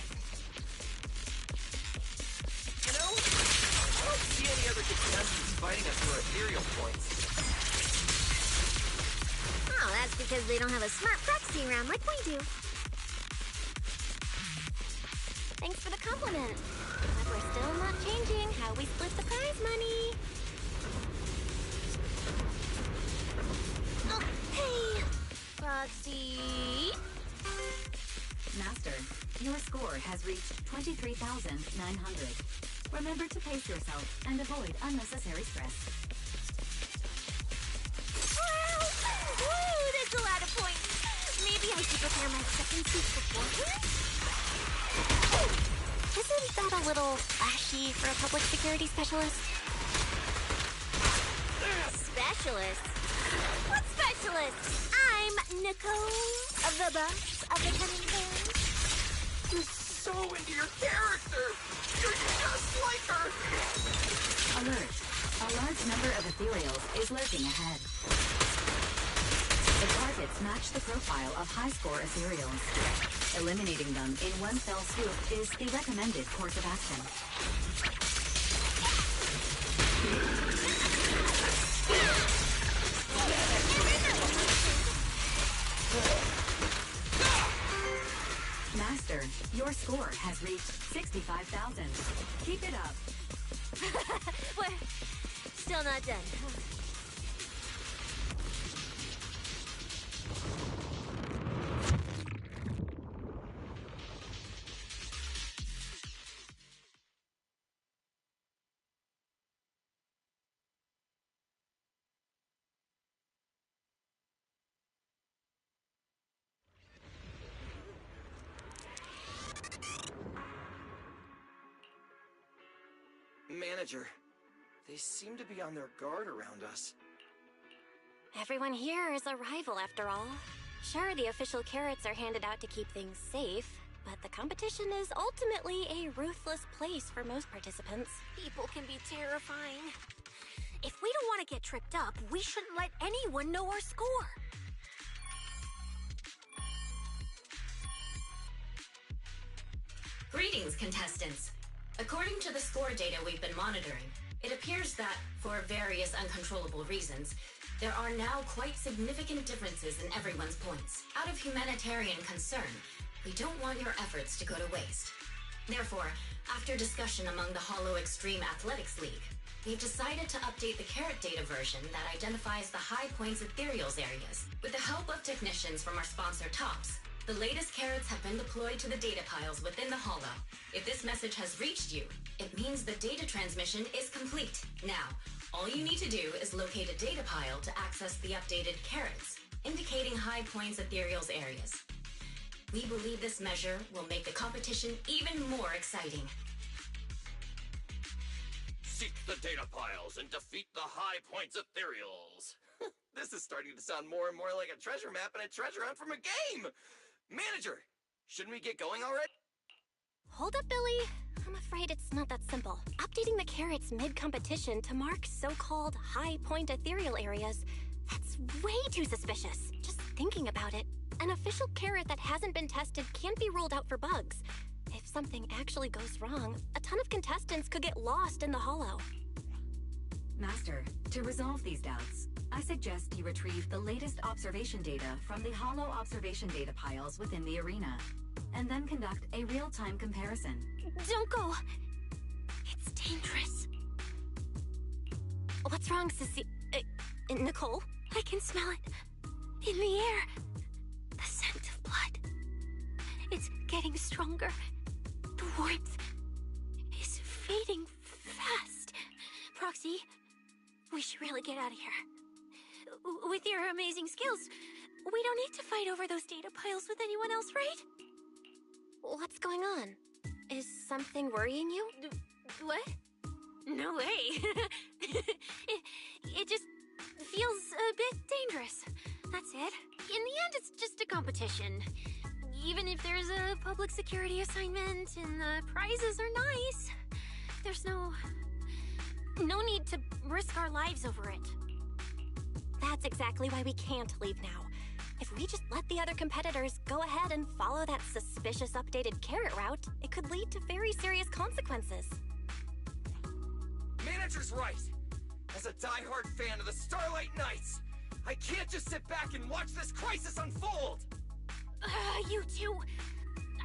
G: You know, I don't see any other contestants fighting us for ethereal points.
E: Oh, that's because they don't have a smart Proxy around like we do.
C: Thanks for the compliment. But we're still not changing how we split the prize money.
E: Oh, hey! Proxy...
D: Master, your score has reached 23,900. Remember to pace yourself and avoid unnecessary stress.
E: Woo! little out of point. Maybe I should prepare my second suit beforehand?
C: Isn't that a little flashy for a public security specialist?
E: Specialist? What specialist? I'm Nicole, the boss of the Cunning Bears.
G: You're so into your character! You're just like her!
D: Alert. A large number of ethereals is lurking ahead. The targets match the profile of high-score ethereals. Eliminating them in one fell swoop is the recommended course of action. Master, your score has reached 65,000. Keep it up.
E: What? Still not done.
G: Manager, they seem to be on their guard around us.
C: Everyone here is a rival, after all. Sure, the official carrots are handed out to keep things safe, but the competition is ultimately a ruthless place for most participants.
E: People can be terrifying. If we don't want to get tripped up, we shouldn't let anyone know our score.
H: Greetings, contestants. According to the score data we've been monitoring, it appears that, for various uncontrollable reasons, there are now quite significant differences in everyone's points. Out of humanitarian concern, we don't want your efforts to go to waste. Therefore, after discussion among the Hollow Extreme Athletics League, we've decided to update the carrot data version that identifies the high points ethereals areas. With the help of technicians from our sponsor Tops, the latest carrots have been deployed to the data piles within the Hollow. If this message has reached you, it means the data transmission is complete. Now, all you need to do is locate a data pile to access the updated carrots, indicating high points ethereals areas. We believe this measure will make the competition even more exciting.
G: Seek the data piles and defeat the high points ethereals. This is starting to sound more and more like a treasure map and a treasure hunt from a game! Manager, shouldn't we get going already?
C: Hold up, Billy. I'm afraid it's not that simple. Updating the carrots mid-competition to mark so-called high-point ethereal areas, that's way too suspicious. Just thinking about it. An official carrot that hasn't been tested can't be ruled out for bugs. If something actually goes wrong, a ton of contestants could get lost in the Hollow.
D: Master, to resolve these doubts, I suggest you retrieve the latest observation data from the Hollow observation data piles within the arena, and then conduct a real-time comparison.
E: Don't go. It's dangerous.
C: What's wrong, Sissy? Nicole?
E: I can smell it. In the air. The scent of blood. It's getting stronger. The warmth is fading fast. Proxy, we should really get out of here. With your amazing skills, we don't need to fight over those data piles with anyone else, right?
C: What's going on? Is something worrying you?
E: What? No way. it just feels a bit dangerous. That's it. In the end, it's just a competition. Even if there's a public security assignment and the prizes are nice, there's no need to risk our lives over it.
C: That's exactly why we can't leave now. If we just let the other competitors go ahead and follow that suspicious updated carrot route, it could lead to very serious consequences.
G: Manager's right! As a die-hard fan of the Starlight Knights, I can't just sit back and watch this crisis unfold!
E: You two,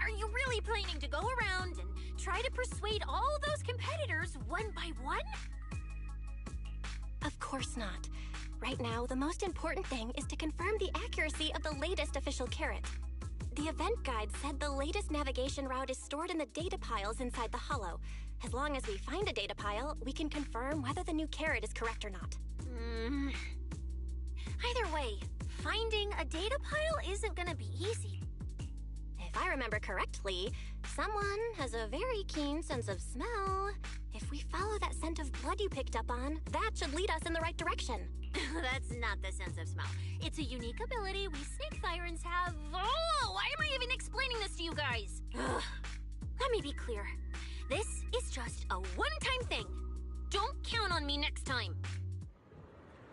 E: are you really planning to go around and try to persuade all those competitors one by one?
C: Of course not. Right now, the most important thing is to confirm the accuracy of the latest official carrot. The event guide said the latest navigation route is stored in the data piles inside the Hollow. As long as we find a data pile, we can confirm whether the new carrot is correct or not.
E: Either way, finding a data pile isn't gonna be easy.
C: If I remember correctly, someone has a very keen sense of smell. If we follow that scent of blood you picked up on, that should lead us in the right direction.
E: That's not the sense of smell. It's a unique ability we snake sirens have. Oh, why am I even explaining this to you guys? Ugh. Let me be clear. This is just a one-time thing. Don't count on me next time.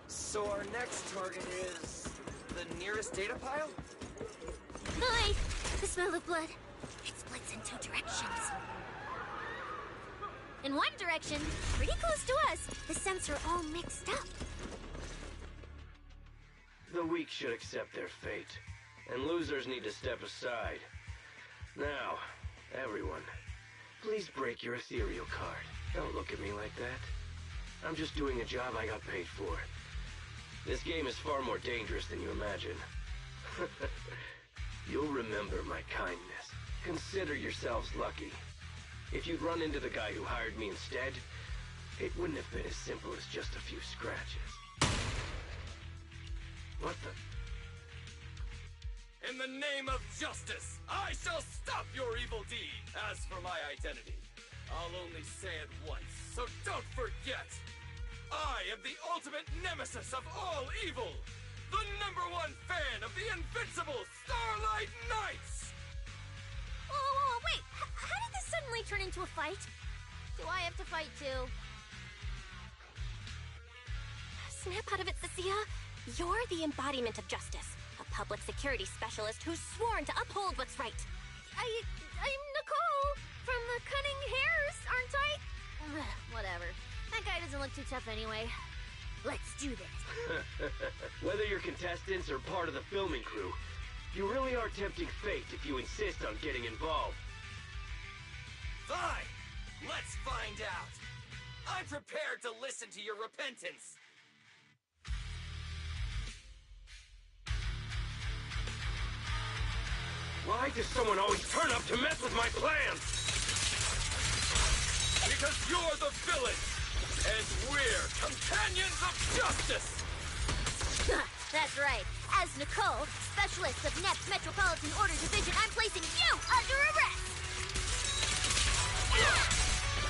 G: So our next target is the nearest data pile?
E: Hi! The smell of blood. It splits in two directions. In one direction, pretty close to us, the scents are all mixed up.
L: The weak should accept their fate, and losers need to step aside. Now, everyone, please break your ethereal card. Don't look at me like that. I'm just doing a job I got paid for. This game is far more dangerous than you imagine. You'll remember my kindness. Consider yourselves lucky. If you'd run into the guy who hired me instead, it wouldn't have been as simple as just a few scratches. What the?
G: In the name of justice, I shall stop your evil deed. As for my identity, I'll only say it once, so don't forget. I am the ultimate nemesis of all evil. The #1 fan of the invincible Starlight Knights.
E: Oh, wait. How did this suddenly turn into a fight? Do I have to fight too?
C: Snap out of it, Cecilia. You're the embodiment of justice. A public security specialist who's sworn to uphold what's right.
E: I'm Nicole from the Cunning Hairs, aren't I? Ugh, whatever. That guy doesn't look too tough anyway. Let's do this.
L: Whether you're contestants or part of the filming crew, you really are tempting fate if you insist on getting involved.
G: Fine. Let's find out. I'm prepared to listen to your repentance.
L: Why does someone always turn up to mess with my plans?
G: Because you're the villain, and we're companions of justice!
E: That's right. As Nicole, specialist of NEP's Metropolitan Order Division, I'm placing you under arrest!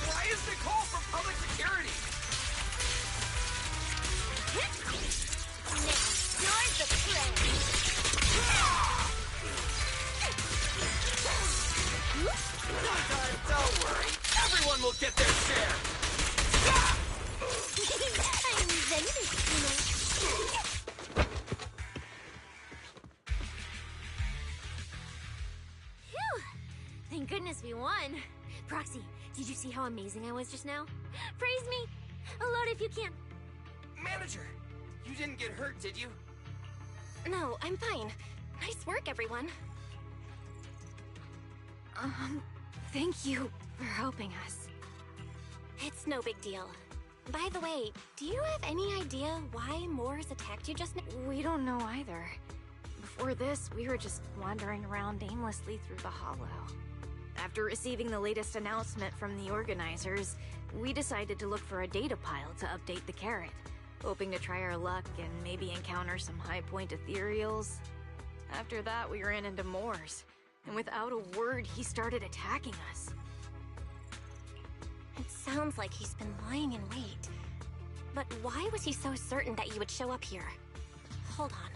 G: Why is Nicole from public security?
E: Now, you're the plan.
G: Don't worry, everyone will get their share!
E: I'm Zenless, you know. Phew! Thank goodness we won. Proxy, did you see how amazing I was just now? Praise me! A lot if you can.
G: Manager, you didn't get hurt, did you?
C: No, I'm fine. Nice work, everyone.
F: Thank you for helping us.
C: It's no big deal. By the way, do you have any idea why Moores attacked you just now?
F: We don't know either. Before this, we were just wandering around aimlessly through the hollow. After receiving the latest announcement from the organizers, we decided to look for a data pile to update the carrot, hoping to try our luck and maybe encounter some high-point ethereals. After that, we ran into Moores, and without a word, he started attacking us.
C: It sounds like he's been lying in wait. But why was he so certain that you would show up here? Hold on.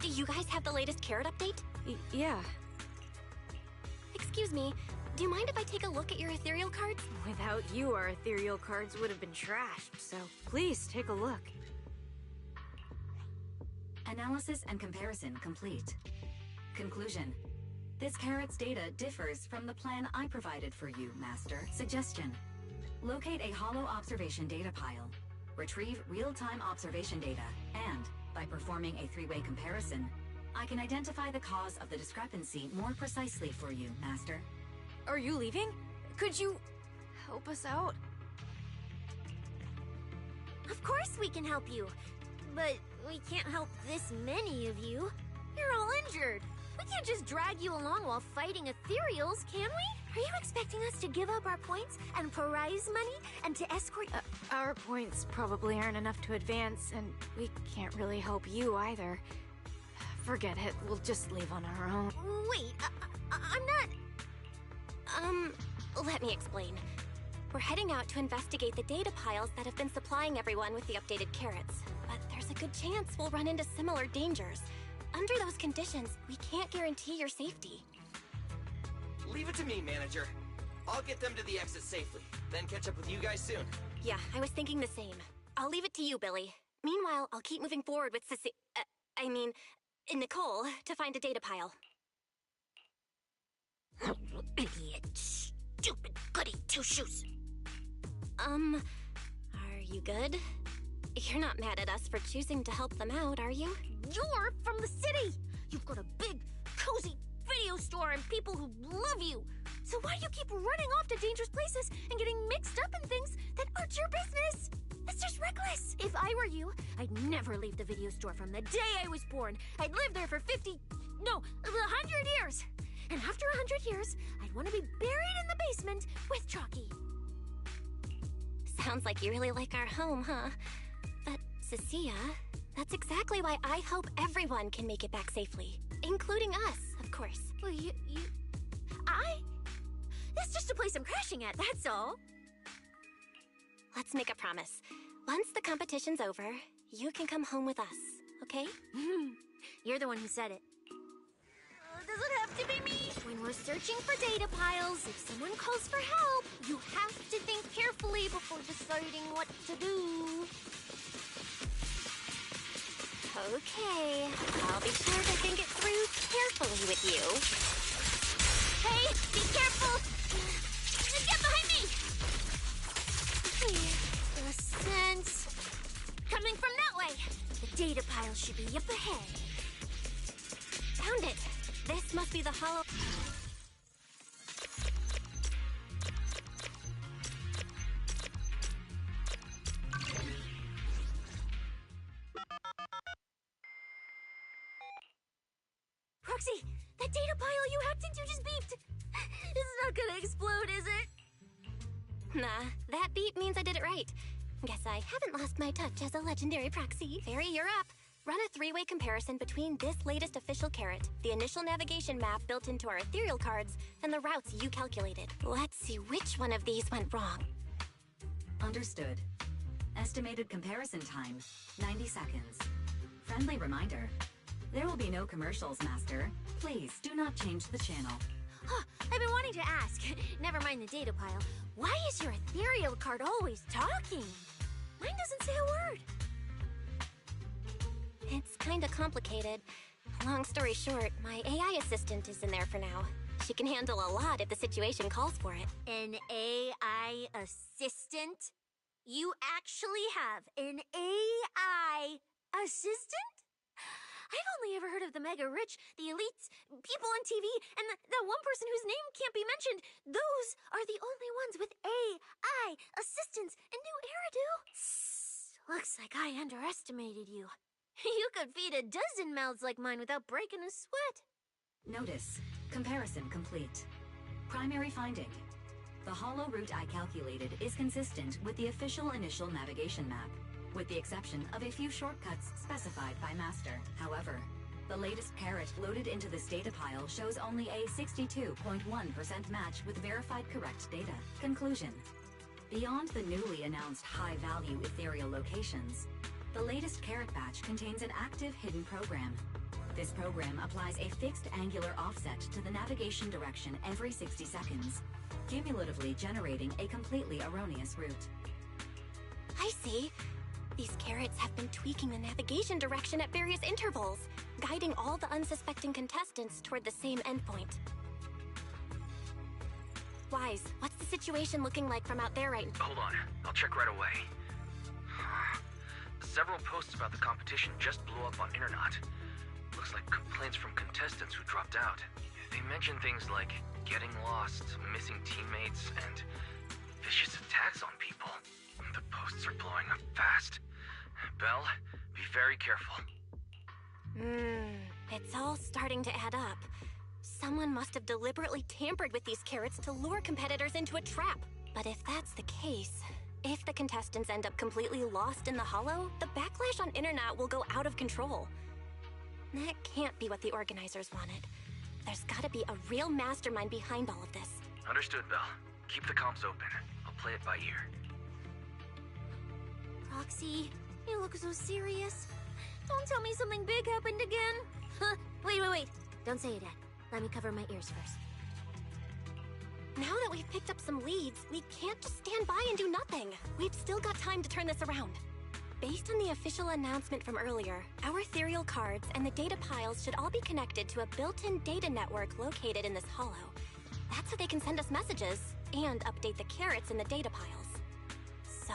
C: Do you guys have the latest carrot update?
F: Yeah.
C: Excuse me, do you mind if I take a look at your ethereal cards?
F: Without you, our ethereal cards would have been trashed, so please take a look.
D: Analysis and comparison complete. Conclusion. This carrot's data differs from the plan I provided for you, Master. Suggestion. Locate a hollow observation data pile. Retrieve real-time observation data, and, by performing a three-way comparison, I can identify the cause of the discrepancy more precisely for you, Master.
F: Are you leaving? Could you help us out?
E: Of course we can help you. But we can't help this many of you. You're all injured. We can't just drag you along while fighting ethereals, can we? Are you expecting us to give up our points and prize money and to escort...
F: Our points probably aren't enough to advance, and we can't really help you either. Forget it, we'll just leave on our own.
E: Wait, I'm not...
C: Let me explain. We're heading out to investigate the data piles that have been supplying everyone with the updated carrots. But there's a good chance we'll run into similar dangers. Under those conditions, we can't guarantee your safety.
G: Leave it to me, manager. I'll get them to the exit safely, then catch up with you guys soon.
C: Yeah, I was thinking the same. I'll leave it to you, Billy. Meanwhile, I'll keep moving forward with Nicole, to find a data pile.
E: Idiot. Stupid goody two-shoes.
C: Are you good? You're not mad at us for choosing to help them out, are you?
E: You're from the city! You've got a big, cozy video store and people who love you! So why do you keep running off to dangerous places and getting mixed up in things that aren't your business? That's just reckless! If I were you, I'd never leave the video store from the day I was born. I'd live there for 100 years! And after 100 years, I'd want to be buried in the basement with Chalky.
C: Sounds like you really like our home, huh? But, Cecilia, that's exactly why I hope everyone can make it back safely. Including us, of course.
E: Well, That's just a place I'm crashing at, that's all.
C: Let's make a promise. Once the competition's over, you can come home with us, okay?
E: You're the one who said it. Does it have to be me? When we're searching for data piles, if someone calls for help, you have to think carefully before deciding what to do.
C: Okay, I'll be sure to think it through carefully with you.
E: Hey, be careful! Get behind me! A sense coming from that way. The data pile should be up ahead.
C: Found it! This must be the hollow...
E: Proxy, that data pile you hacked into just beeped. It's not gonna explode, is it?
C: Nah, that beep means I did it right. Guess I haven't lost my touch as a legendary proxy. Fairy, you're up. Run a three-way comparison between this latest official carrot, the initial navigation map built into our ethereal cards, and the routes you calculated. Let's see which one of these went wrong.
D: Understood. Estimated comparison time, 90 seconds. Friendly reminder. There will be no commercials, Master. Please do not change the channel.
E: Huh, I've been wanting to ask. Never mind the data pile. Why is your ethereal card always talking? Mine doesn't say a word.
C: It's kinda complicated. Long story short, my AI assistant is in there for now. She can handle a lot if the situation calls for it.
E: An AI assistant? You actually have an AI assistant? I've only ever heard of the mega rich, the elites, people on TV, and the one person whose name can't be mentioned. Those are the only ones with AI assistants in New Eridu. Looks like I underestimated you. You could feed a dozen mouths like mine without breaking a sweat.
D: Notice. Comparison complete. Primary finding. The hollow route I calculated is consistent with the official initial navigation map, with the exception of a few shortcuts specified by Master. However, the latest carrot loaded into this data pile shows only a 62.1% match with verified correct data. Conclusion. Beyond the newly announced high-value ethereal locations, the latest carrot batch contains an active hidden program. This program applies a fixed angular offset to the navigation direction every 60 seconds, cumulatively generating a completely erroneous route.
C: I see. These carrots have been tweaking the navigation direction at various intervals, guiding all the unsuspecting contestants toward the same endpoint. Wise, what's the situation looking like from out there right now?
B: Hold on, I'll check right away. Several posts about the competition just blew up on Internet. Looks like complaints from contestants who dropped out. They mention things like getting lost, missing teammates, and vicious attacks on people. The posts are blowing up fast. Belle, be very careful.
C: It's all starting to add up. Someone must have deliberately tampered with these carrots to lure competitors into a trap. But if that's the case, if the contestants end up completely lost in the hollow, the backlash on internet will go out of control. That can't be what the organizers wanted. There's gotta be a real mastermind behind all of this.
B: Understood, Belle. Keep the comms open. I'll play it by ear.
E: Roxy, you look so serious. Don't tell me something big happened again. Huh, wait. Don't say it yet. Let me cover my ears first.
C: Now that we've picked up some leads, we can't just stand by and do nothing. We've still got time to turn this around. Based on the official announcement from earlier, our ethereal cards and the data piles should all be connected to a built-in data network located in this hollow. That's how they can send us messages and update the carrots in the data piles. So,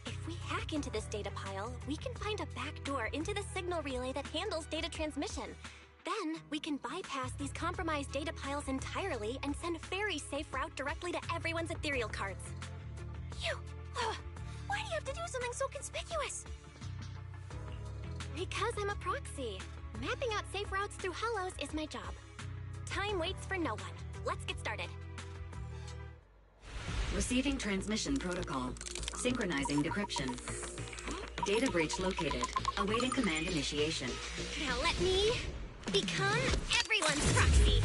C: if we hack into this data pile, we can find a back door into the signal relay that handles data transmission. Then, we can bypass these compromised data piles entirely and send a very safe route directly to everyone's ethereal cards.
E: Why do you have to do something so conspicuous?
C: Because I'm a proxy. Mapping out safe routes through hollows is my job. Time waits for no one. Let's get started.
D: Receiving transmission protocol. Synchronizing decryption. Data breach located. Awaiting command initiation.
C: Now let me become everyone's proxy.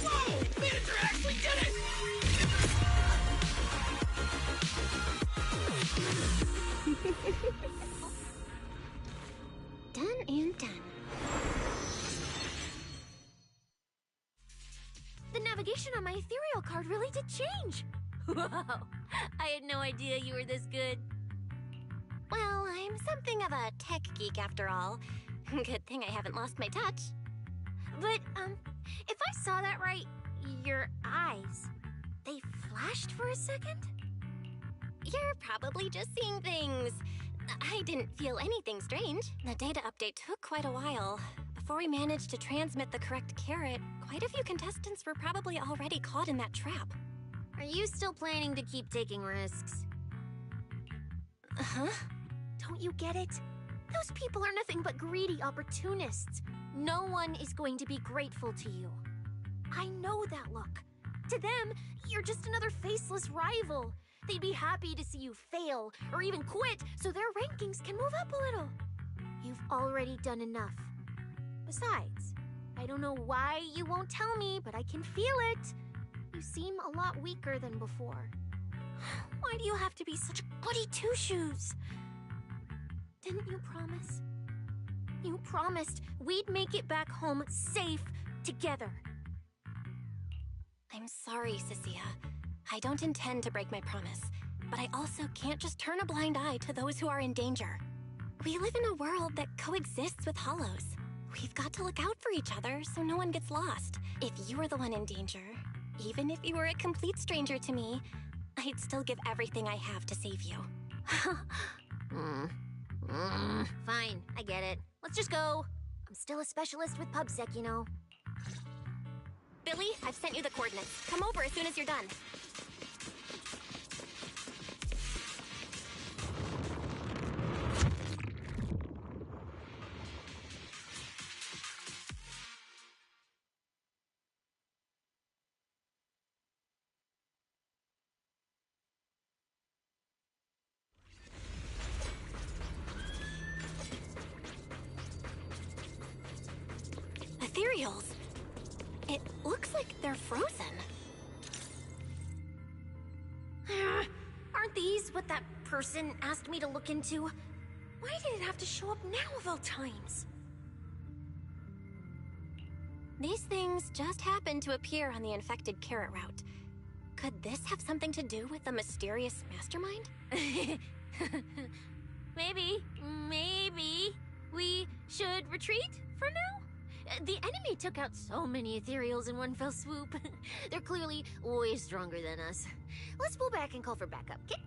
G: Whoa! Manager actually did it!
C: Done and done.
E: The navigation on my ethereal card really did change. Wow, I had no idea you were this good.
C: Well, I'm something of a tech geek after all. Good thing I haven't lost my touch.
E: But, if I saw that right, your eyes, they flashed for a second?
C: You're probably just seeing things. I didn't feel anything strange. The data update took quite a while. Before we managed to transmit the correct carrot, quite a few contestants were probably already caught in that trap.
E: Are you still planning to keep taking risks?
C: Huh?
E: Don't you get it? Those people are nothing but greedy opportunists. No one is going to be grateful to you. I know that look. To them, you're just another faceless rival. They'd be happy to see you fail or even quit so their rankings can move up a little. You've already done enough. Besides, I don't know why you won't tell me, but I can feel it. You seem a lot weaker than before. Why do you have to be such a goody two-shoes? Didn't you promise? You promised we'd make it back home safe together.
C: I'm sorry, Cecilia. I don't intend to break my promise, but I also can't just turn a blind eye to those who are in danger. We live in a world that coexists with hollows. We've got to look out for each other so no one gets lost. If you were the one in danger, even if you were a complete stranger to me, I'd still give everything I have to save you.
E: Fine, I get it. Let's just go. I'm still a specialist with PubSec, you know.
C: Billy, I've sent you the coordinates. Come over as soon as you're done. Ethereals. It looks like they're frozen.
E: Aren't these what that person asked me to look into? Why did it have to show up now of all times?
C: These things just happened to appear on the infected carrot route. Could this have something to do with the mysterious mastermind?
E: Maybe we should retreat for now? The enemy took out so many ethereals in one fell swoop. They're clearly way stronger than us. Let's pull back and call for backup, okay?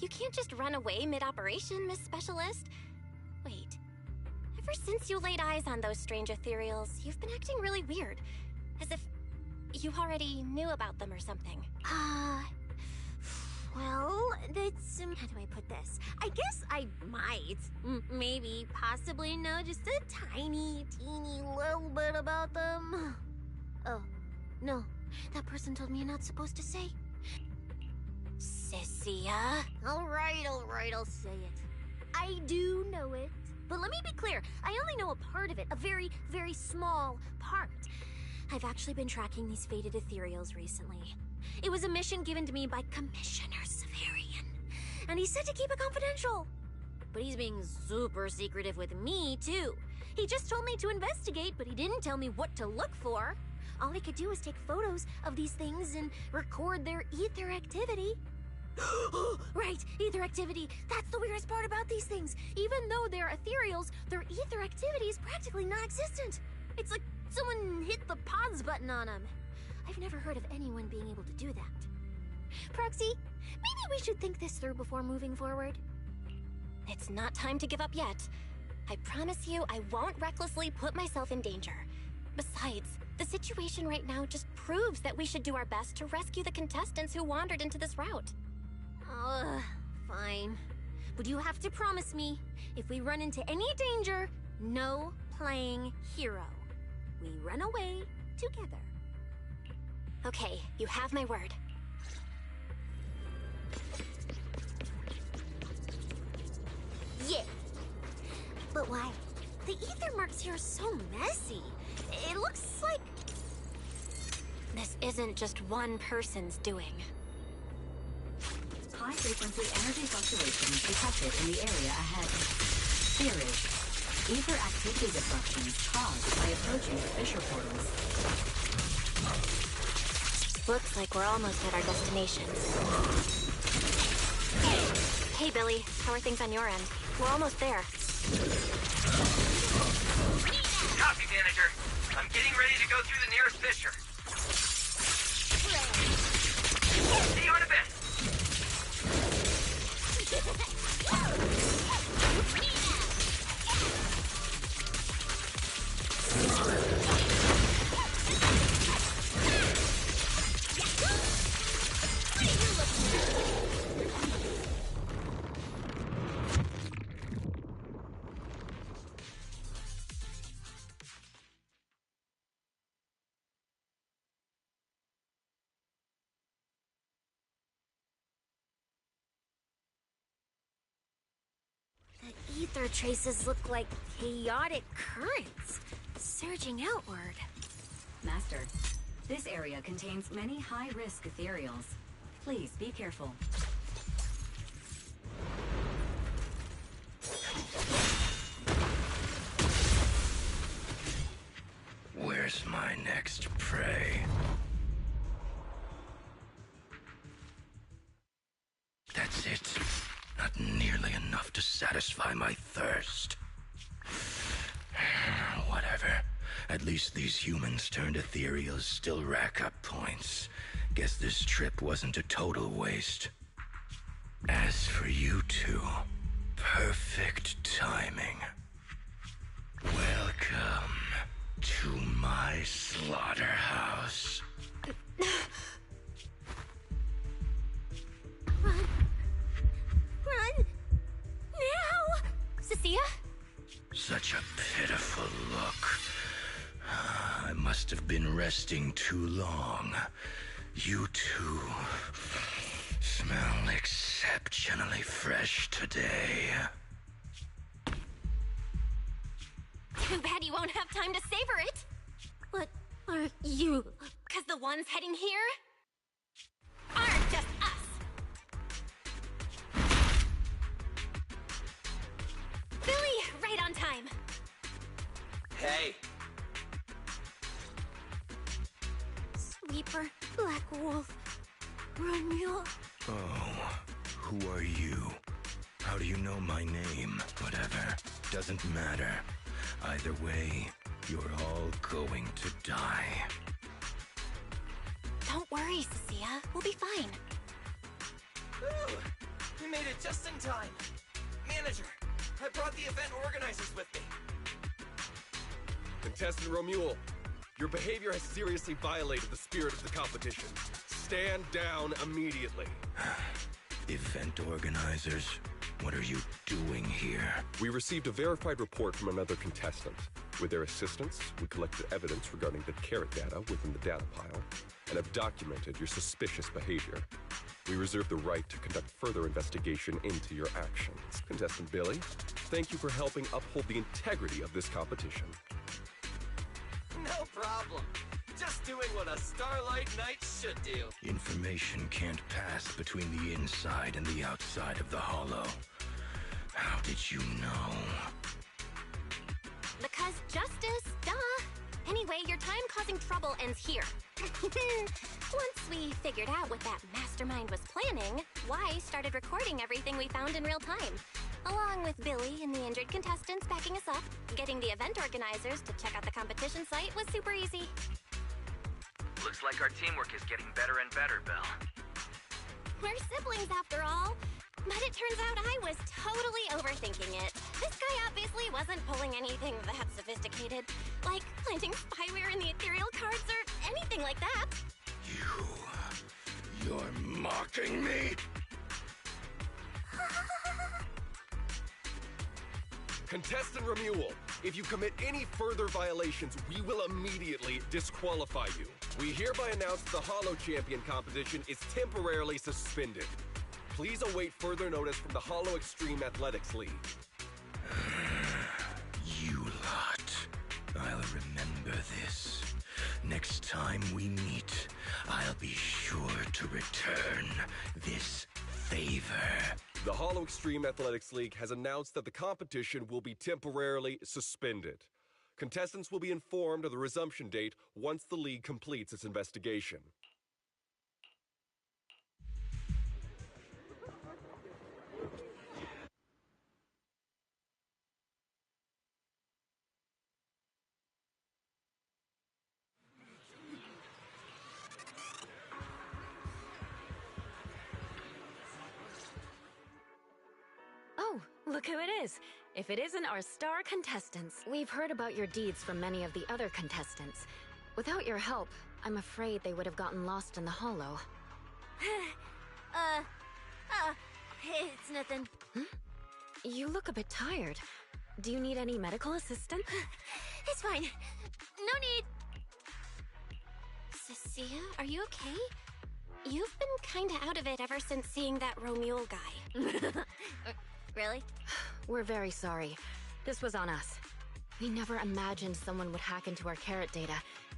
C: You can't just run away mid-operation, Miss Specialist. Wait. Ever since you laid eyes on those strange ethereals, you've been acting really weird. As if you already knew about them or something.
E: Well, that's, how do I put this? I guess I might, maybe, possibly know just a tiny, teeny little bit about them. Oh, no. That person told me you're not supposed to say.
C: Cecilia?
E: Alright, I'll say it. I do know it. But let me be clear, I only know a part of it, a very, very small part. I've actually been tracking these fated ethereals recently. It was a mission given to me by Commissioner Severian, and he said to keep it confidential. But he's being super secretive with me, too. He just told me to investigate, but he didn't tell me what to look for. All I could do was take photos of these things and record their ether activity. Right, ether activity. That's the weirdest part about these things. Even though they're ethereals, their ether activity is practically non-existent. It's like someone hit the pause button on them. I've never heard of anyone being able to do that. Proxy, maybe we should think this through before moving forward.
C: It's not time to give up yet. I promise you I won't recklessly put myself in danger. Besides, the situation right now just proves that we should do our best to rescue the contestants who wandered into this route.
E: Fine. But you have to promise me, if we run into any danger, no playing hero. We run away together.
C: Okay, you have my word.
E: Yeah. But why? The ether marks here are so messy. It looks like...
C: This isn't just one person's doing.
D: High-frequency energy fluctuations detected in the area ahead. Theory: ether activity disruptions caused by approaching fissure portals.
C: Looks like we're almost at our destination. Hey, Billy. How are things on your end? We're almost there.
G: Copy, manager. I'm getting ready to go through the nearest fissure. See you in a bit.
E: The ether traces look like chaotic currents, surging outward.
D: Master, this area contains many high-risk ethereals. Please be careful.
K: Where's my next prey? That's it. Not nearly enough to satisfy my thirst. Whatever. At least these humans turned ethereals still rack up points. Guess this trip wasn't a total waste. As for you two, perfect timing. Welcome to my slaughterhouse.
E: Run! Now!
C: Cecilia?
K: Such a pitiful look. I must have been resting too long. You two smell exceptionally fresh today.
C: Too bad you won't have time to savor it.
E: What are you?
C: Because the ones heading here aren't just us. Billy, right on time.
G: Hey,
E: Sweeper, Black Wolf, Romeo.
K: Oh, who are you? How do you know my name? Whatever. Doesn't matter. Either way, you're all going to die.
C: Don't worry, Cecilia. We'll be fine.
G: Ooh, we made it just in time. Manager, I brought the event organizers with me.
I: Contestant Romuald, your behavior has seriously violated the spirit of the competition. Stand down immediately.
M: Event organizers, what are you doing here?
I: We received a verified report from another contestant. With their assistance, we collected evidence regarding the carrot data within the data pile and have documented your suspicious behavior. We reserve the right to conduct further investigation into your actions. Contestant Billy, thank you for helping uphold the integrity of this competition.
G: No problem. Just doing what a Starlight Knight should do.
M: Information can't pass between the inside and the outside of the Hollow. How did you know?
C: Because justice, duh. Anyway, your time causing trouble ends here. Once we figured out what that mastermind was planning, Y started recording everything we found in real time. Along with Billy and the injured contestants backing us up, getting the event organizers to check out the competition site was super easy.
N: Looks like our teamwork is getting better and better, Belle.
C: We're siblings after all. But it turns out I was totally overthinking it. This guy obviously wasn't pulling anything that sophisticated, like planting spyware in the ethereal cards or anything like that.
M: You're mocking me?
I: Contestant Remuel, if you commit any further violations, we will immediately disqualify you. We hereby announce the Hollow Champion competition is temporarily suspended. Please await further notice from the Hollow Extreme Athletics League.
M: You lot. I'll remember this. Next time we meet, I'll be sure to return this favor.
I: The Hollow Extreme Athletics League has announced that the competition will be temporarily suspended. Contestants will be informed of the resumption date once the league completes its investigation.
H: Oh, look who it is. If it isn't our star contestants. We've heard about your deeds from many of the other contestants. Without your help, I'm afraid they would have gotten lost in the Hollow.
E: It's nothing.
H: You look a bit tired. Do you need any medical assistance?
E: It's fine. No need.
C: Cecilia, are you okay? You've been kinda out of it ever since seeing that Romuald guy.
E: Really?
H: We're very sorry. This was on us. We never imagined someone would hack into our carrot data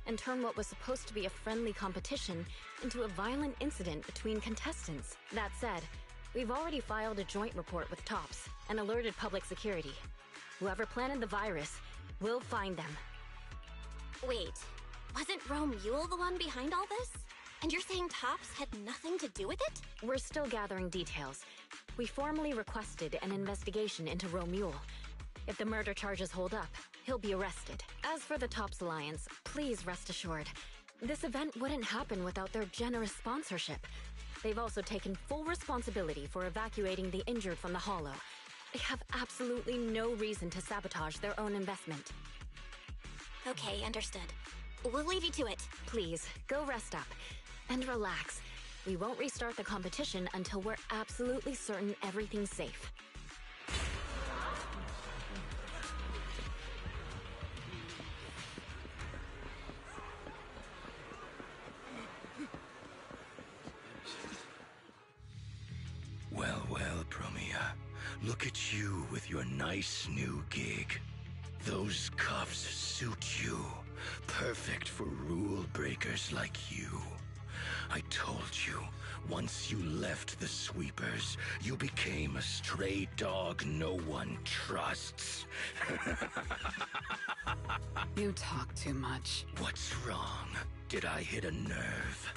H: and turn what was supposed to be a friendly competition into a violent incident between contestants. That said, we've already filed a joint report with TOPS and alerted public security. Whoever planted the virus, we'll find them.
C: Wait, wasn't Romuald the one behind all this? And you're saying TOPS had nothing to do with it?
H: We're still gathering details. We formally requested an investigation into Romuald. If the murder charges hold up, he'll be arrested. As for the TOPS Alliance, please rest assured, this event wouldn't happen without their generous sponsorship. They've also taken full responsibility for evacuating the injured from the Hollow. They have absolutely no reason to sabotage their own investment.
C: Okay, understood. We'll leave you to it.
H: Please, go rest up. And relax. We won't restart the competition until we're absolutely certain everything's safe.
M: Well, Promia. Look at you with your nice new gig. Those cuffs suit you. Perfect for rule breakers like you. I told you, once you left the sweepers, you became a stray dog no one trusts.
O: You talk too much.
M: What's wrong? Did I hit a nerve?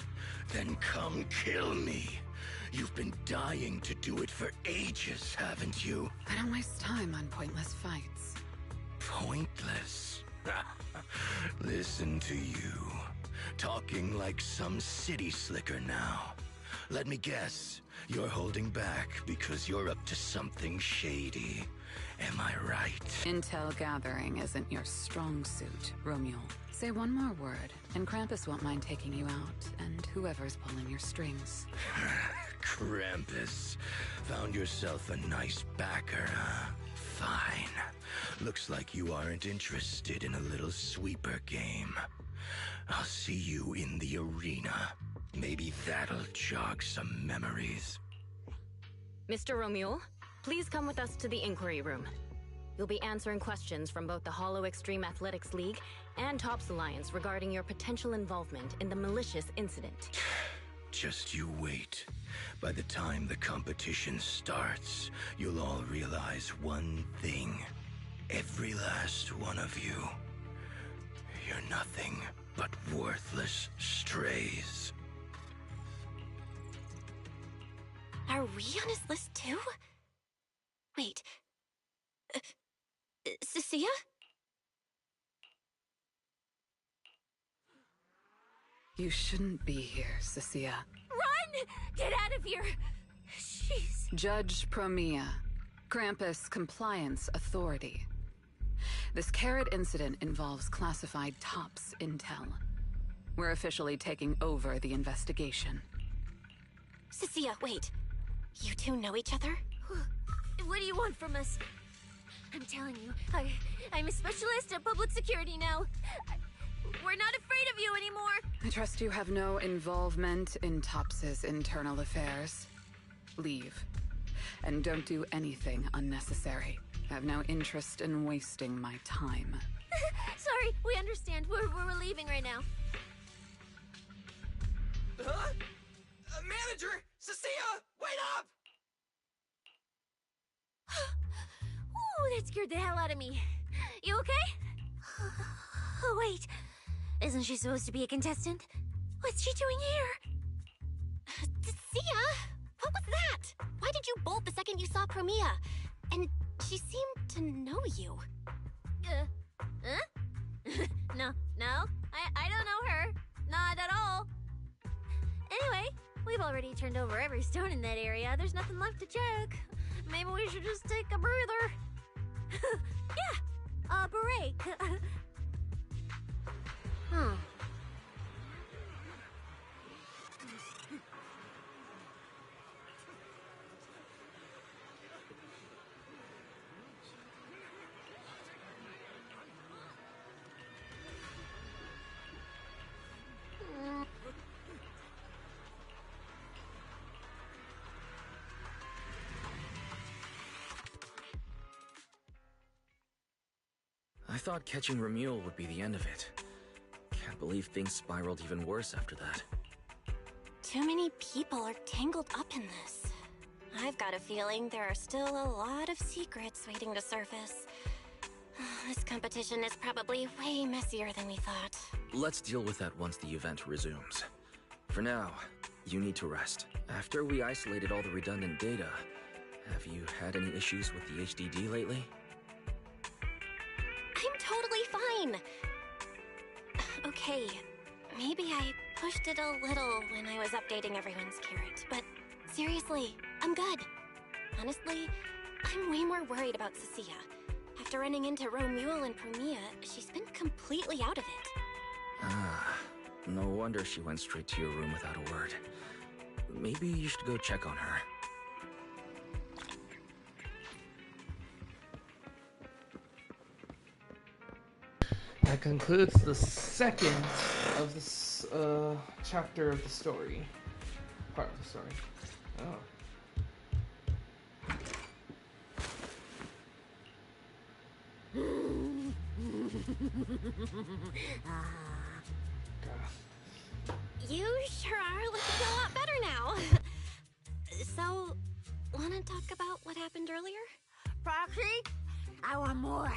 M: Then come kill me. You've been dying to do it for ages, haven't you?
O: I don't waste time on pointless fights.
M: Pointless? Listen to you. Talking like some city slicker now. Let me guess, you're holding back because you're up to something shady. Am I right?
O: Intel gathering isn't your strong suit, Romeo. Say one more word, and Krampus won't mind taking you out, and whoever's pulling your strings.
M: Krampus. Found yourself a nice backer, huh? Fine. Looks like you aren't interested in a little sweeper game. I'll see you in the arena. Maybe that'll jog some memories.
H: Mr. Romeo, please come with us to the inquiry room. You'll be answering questions from both the Hollow Extreme Athletics League and Tops Alliance regarding your potential involvement in the malicious incident.
M: Just you wait. By the time the competition starts, you'll all realize one thing. Every last one of you. You're nothing but worthless strays.
C: Are we on his list too? Wait. Cecilia?
O: You shouldn't be here, Cecilia.
E: Run! Get out of here! Jeez.
O: Judge Promia, Krampus Compliance Authority. This Carrot incident involves classified Tops intel. We're officially taking over the investigation.
C: Cecilia, wait. You two know each other?
E: What do you want from us? I'm telling you, I'm a specialist at public security now. We're not afraid of you anymore.
O: I trust you have no involvement in Tops's internal affairs. Leave. And don't do anything unnecessary. I have no interest in wasting my time.
E: Sorry, we understand. We're leaving right now.
G: Huh? Manager! Cecilia! Wait up!
E: Ooh, that scared the hell out of me. You okay? Oh, wait. Isn't she supposed to be a contestant? What's she doing here?
C: Cecilia? What was that? Why did you bolt the second you saw Promia? And she seemed to know you.
E: Huh? No, I don't know her. Not at all. Anyway, we've already turned over every stone in that area. There's nothing left to check. Maybe we should just take a breather. Yeah, a break.
B: I thought catching Remuel would be the end of it. Can't believe things spiraled even worse after that.
C: Too many people are tangled up in this. I've got a feeling there are still a lot of secrets waiting to surface. This competition is probably way messier than we thought.
B: Let's deal with that once the event resumes. For now, you need to rest. After we isolated all the redundant data, have you had any issues with the HDD lately?
C: I'm totally fine. Okay, maybe I pushed it a little when I was updating everyone's carrot, but seriously, I'm good. Honestly, I'm way more worried about Cecilia. After running into Romuel and Promia, she's been completely out of it.
B: Ah, no wonder she went straight to your room without a word. Maybe you should go check on her.
A: That concludes the second of this chapter of the story. Part of the story. Oh.
C: You sure are looking a lot better now. So, wanna talk about what happened earlier?
E: Proxy, I want more.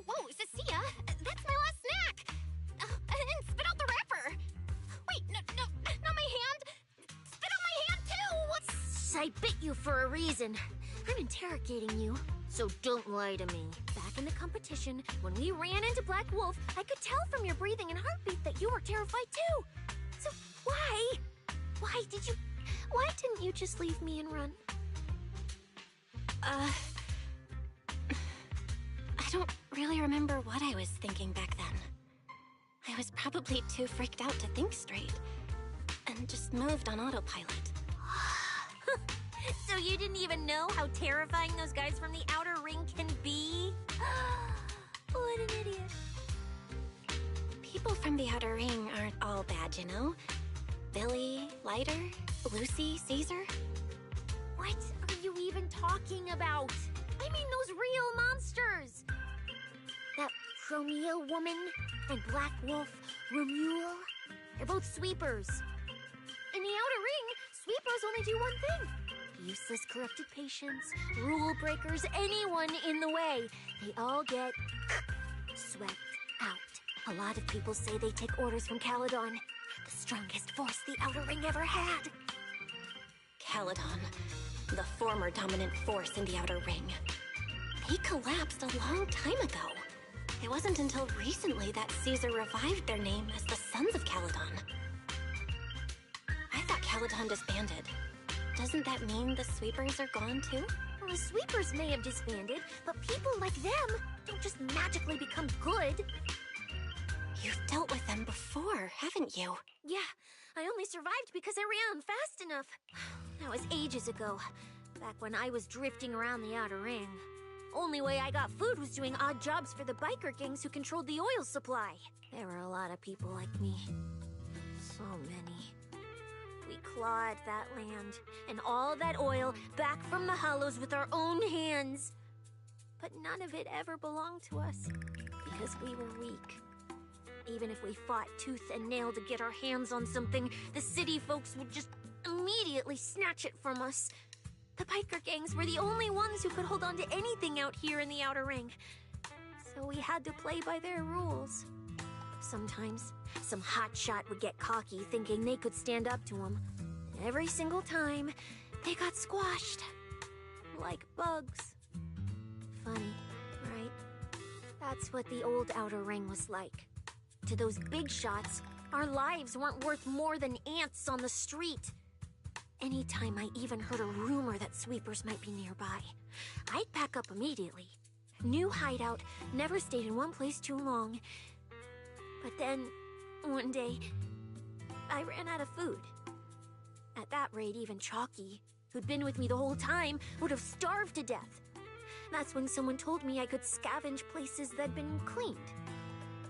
C: Whoa, Cecilia! That's my last snack! And spit out the wrapper! Wait, no, not my hand! Spit out my hand too!
E: I bit you for a reason. I'm interrogating you, so don't lie to me. Back in the competition, when we ran into Black Wolf, I could tell from your breathing and heartbeat that you were terrified too. So why didn't you just leave me and run?
C: I don't really remember what I was thinking back then. I was probably too freaked out to think straight, and just moved on autopilot.
E: So you didn't even know how terrifying those guys from the Outer Ring can be? What an idiot.
C: People from the Outer Ring aren't all bad, you know? Billy, Leiter, Lucy, Caesar.
E: What are you even talking about? I mean those real monsters! That Romeo woman and Black Wolf Romuald, they're both sweepers. In the Outer Ring, sweepers only do one thing. Useless corrupted patients, rule breakers, anyone in the way. They all get swept out. A lot of people say they take orders from Caledon, the strongest force the Outer Ring ever had.
C: Caledon, the former dominant force in the Outer Ring. They collapsed a long time ago. It wasn't until recently that Caesar revived their name as the Sons of Caledon. I thought Caledon disbanded. Doesn't that mean the sweepers are gone too?
E: Well, the sweepers may have disbanded, but people like them don't just magically become good.
C: You've dealt with them before, haven't you?
E: Yeah, I only survived because I ran fast enough. That was ages ago, back when I was drifting around the Outer Ring. Only way I got food was doing odd jobs for the biker gangs who controlled the oil supply. There were a lot of people like me. So many. We clawed that land and all that oil back from the hollows with our own hands. But none of it ever belonged to us because we were weak. Even if we fought tooth and nail to get our hands on something, the city folks would just immediately snatch it from us. The biker gangs were the only ones who could hold on to anything out here in the Outer Ring. So we had to play by their rules. Sometimes, some hotshot would get cocky thinking they could stand up to him. And every single time, they got squashed. Like bugs. Funny, right? That's what the old Outer Ring was like. To those big shots, our lives weren't worth more than ants on the street. Anytime I even heard a rumor that sweepers might be nearby, I'd pack up immediately. New hideout, never stayed in one place too long. But then, one day, I ran out of food. At that rate, even Chalky, who'd been with me the whole time, would have starved to death. That's when someone told me I could scavenge places that'd been cleaned.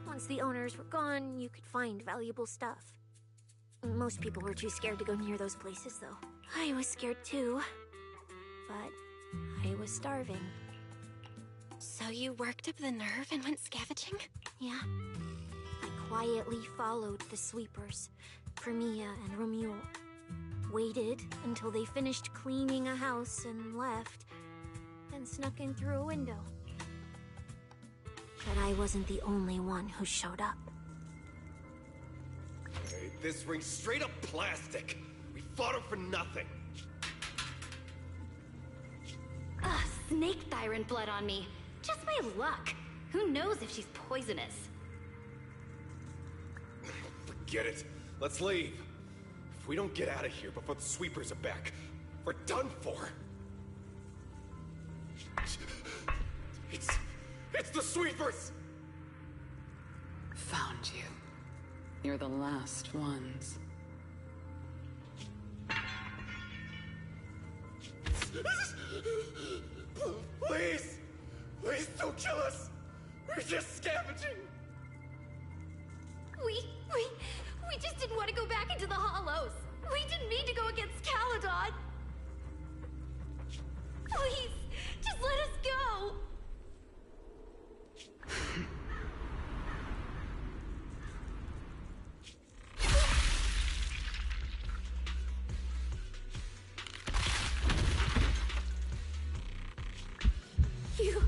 E: Once the owners were gone, you could find valuable stuff. Most people were too scared to go near those places, though. I was scared too. But I was starving.
C: So you worked up the nerve and went scavenging?
E: Yeah. I quietly followed the sweepers, Premia and Romuald. Waited until they finished cleaning a house and left, then snuck in through a window. But I wasn't the only one who showed up.
I: Hey, this ring's straight up plastic. We fought her for nothing.
H: Ugh, snake tyrant blood on me. Just my luck. Who knows if she's poisonous?
I: Forget it. Let's leave. If we don't get out of here before the sweepers are back, we're done for. It's the sweepers!
O: Found you. You're the last ones.
I: Please! Please don't kill us! We're just scavenging!
E: We just didn't want to go back into the hollows. We didn't mean to go against Caledon. Please, just let us go. You...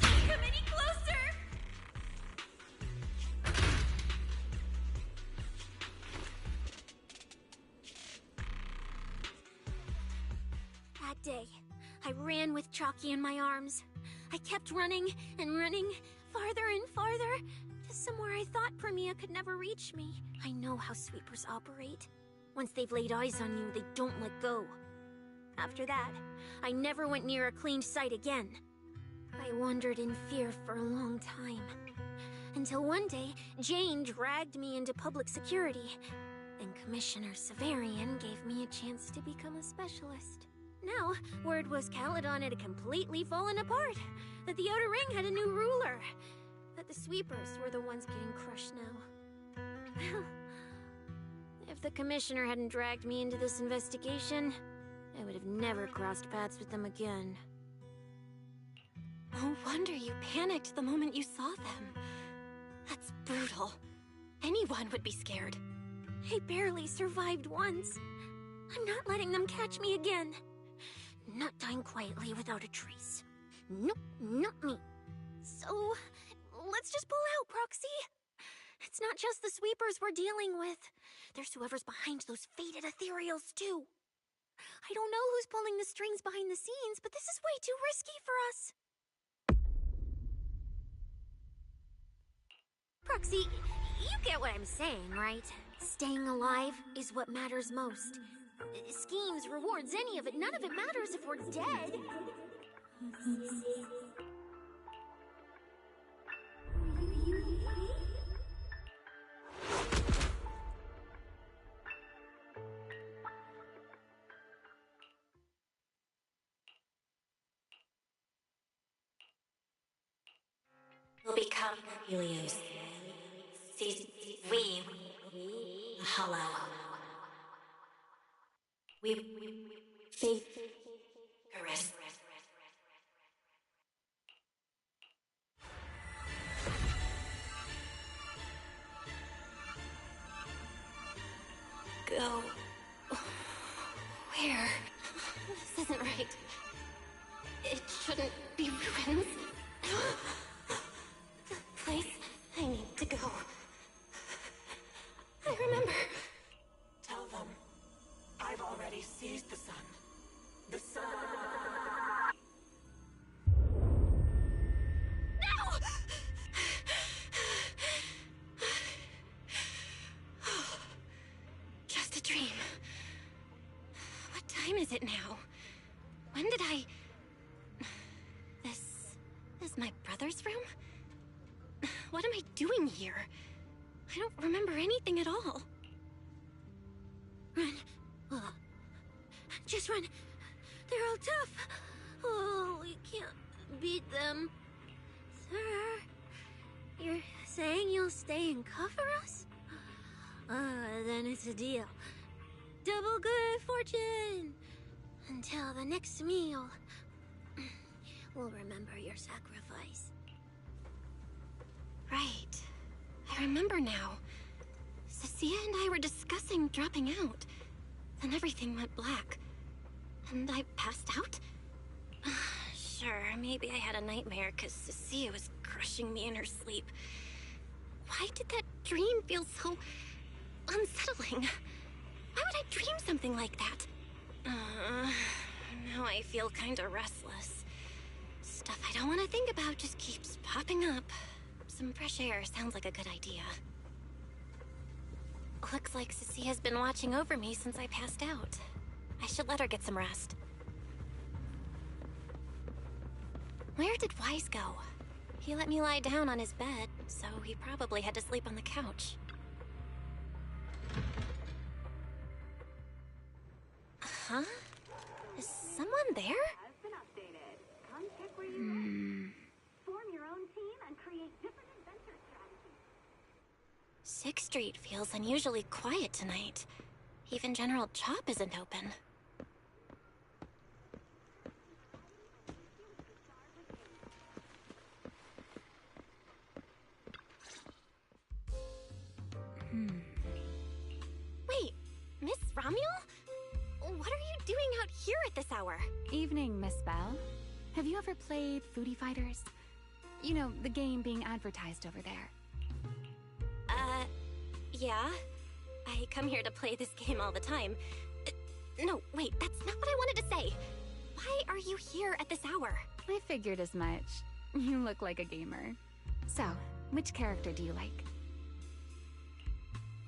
E: Come any closer! That day, I ran with Chalky in my arms. I kept running and running, farther and farther, to somewhere I thought Premia could never reach me. I know how sweepers operate. Once they've laid eyes on you, they don't let go. After that, I never went near a cleaned site again. I wandered in fear for a long time. Until one day, Jane dragged me into public security, and Commissioner Severian gave me a chance to become a specialist. Now, word was Caledon had completely fallen apart, that the Outer Ring had a new ruler, that the sweepers were the ones getting crushed now. Well, if the Commissioner hadn't dragged me into this investigation, I would have never crossed paths with them again.
C: No wonder you panicked the moment you saw them. That's brutal. Anyone would be scared.
E: I barely survived once. I'm not letting them catch me again. Not dying quietly without a trace. Nope, not me. So, let's just pull out, Proxy. It's not just the sweepers we're dealing with. There's whoever's behind those faded ethereals, too. I don't know who's pulling the strings behind the scenes, but this is way too risky for us. Proxy, you get what I'm saying, right? Staying alive is what matters most. Schemes, rewards, any of it, none of it matters if we're dead.
C: Will become Helios. We, hollow. We, faith, caress. Go. Where? This isn't right. It shouldn't be ruins. The place I need to go. I remember.
G: Tell them I've already seized the sun. The sun.
C: No! Just a dream. What time is it now? When did I... This is my brother's room? What am I doing here? I don't remember anything at all.
E: Run. Just run. They're all tough. Oh, we can't beat them. Sir, you're saying you'll stay and cover us? Then it's a deal. Double good fortune. Until the next meal. We'll remember your sacrifice.
C: Right. I remember now. Cecilia and I were discussing dropping out. Then everything went black. And I passed out? Sure, maybe I had a nightmare because Cecilia was crushing me in her sleep. Why did that dream feel so unsettling? Why would I dream something like that? Now I feel kinda restless. Stuff I don't want to think about just keeps popping up. Some fresh air sounds like a good idea. Looks like Cecilia's been watching over me since I passed out. I should let her get some rest. Where did Wise go? He let me lie down on his bed, so he probably had to sleep on the couch. Huh? Is someone there?
D: Form your own team and create different adventure strategies.
C: 6th Street feels unusually quiet tonight. Even General Chop isn't open. Wait, Miss Romuel? What are you doing out here at this hour?
F: Evening, Miss Bell. Have you ever played Foodie Fighters? You know, the game being advertised over there.
C: Yeah. I come here to play this game all the time. No, wait, that's not what I wanted to say. Why are you here at this hour?
F: I figured as much. You look like a gamer. So, which character do you like?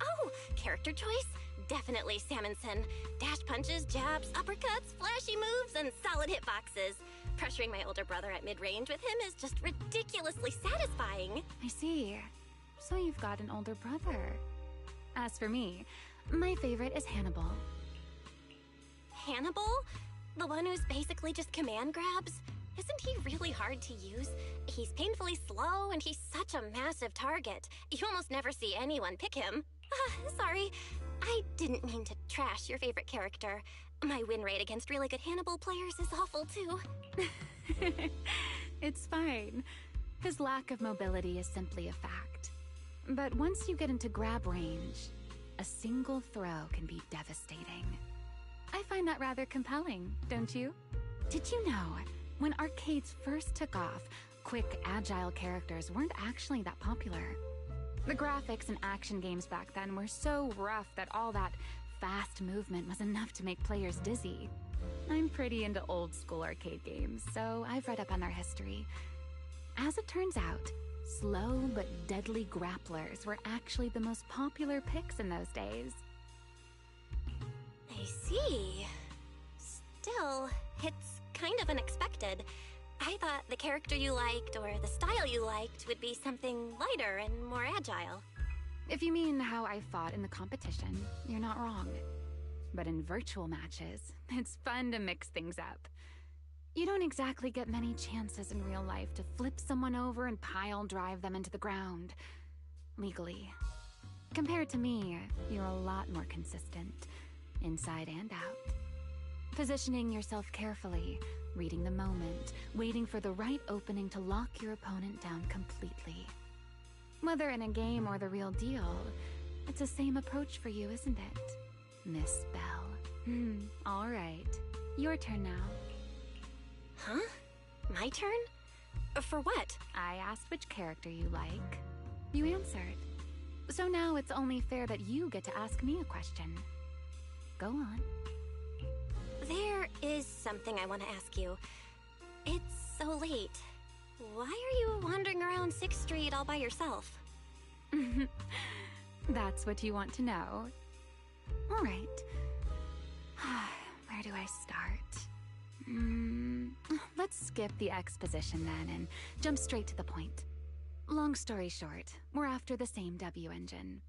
C: Oh, character choice? Definitely Samonson. Dash punches, jabs, uppercuts, flashy moves, and solid hitboxes. Pressuring my older brother at mid-range with him is just ridiculously satisfying.
F: I see. So you've got an older brother. As for me, my favorite is Hannibal.
C: Hannibal? The one who's basically just command grabs? Isn't he really hard to use? He's painfully slow, and he's such a massive target. You almost never see anyone pick him. Sorry. I didn't mean to trash your favorite character. My win rate against really good Hannibal players is awful, too.
F: It's fine. His lack of mobility is simply a fact. But once you get into grab range, a single throw can be devastating. I find that rather compelling, don't you? Did you know, when arcades first took off, quick, agile characters weren't actually that popular? The graphics in action games back then were so rough that all that fast movement was enough to make players dizzy. I'm pretty into old school arcade games, so I've read up on their history. As it turns out, slow but deadly grapplers were actually the most popular picks in those days.
C: I see. Still, it's kind of unexpected. I thought the character you liked or the style you liked would be something lighter and more agile.
F: If you mean how I fought in the competition, you're not wrong. But in virtual matches, it's fun to mix things up. You don't exactly get many chances in real life to flip someone over and pile drive them into the ground. Legally. Compared to me, you're a lot more consistent, inside and out. Positioning yourself carefully, reading the moment, waiting for the right opening to lock your opponent down completely. Whether in a game or the real deal, it's the same approach for you, isn't it, Miss Bell? All right. Your turn now.
C: Huh? My turn? For what?
F: I asked which character you like. You answered. So now it's only fair that you get to ask me a question. Go on.
C: There is something I want to ask you. It's so late. Why are you wandering around 6th Street all by yourself?
F: That's what you want to know. All right. Where do I start? Let's skip the exposition then and jump straight to the point. Long story short, we're after the same W engine.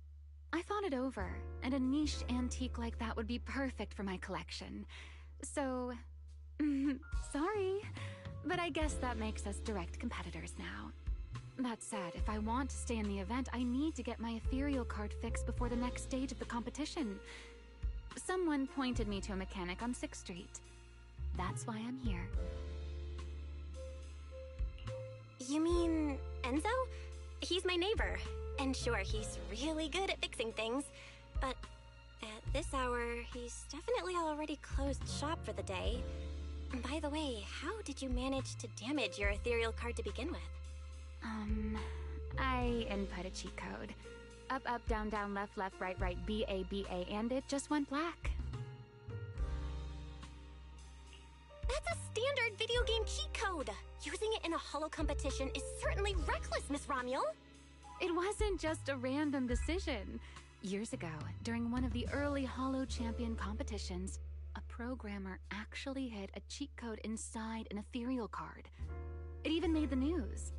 F: I thought it over, and a niche antique like that would be perfect for my collection. So, sorry, but I guess that makes us direct competitors now. That said, if I want to stay in the event, I need to get my ethereal card fixed before the next stage of the competition. Someone pointed me to a mechanic on 6th Street. That's why I'm here.
C: You mean Enzo? He's my neighbor. And sure, he's really good at fixing things, but at this hour, he's definitely already closed shop for the day. By the way, how did you manage to damage your ethereal card to begin with?
F: I input a cheat code. Up, up, down, down, left, left, right, right, BA, BA, and it just went black.
C: That's a standard video game cheat code! Using it in a holo competition is certainly reckless, Miss Romuel!
F: It wasn't just a random decision. Years ago, during one of the early Holo Champion competitions, a programmer actually hid a cheat code inside an ethereal card. It even made the news.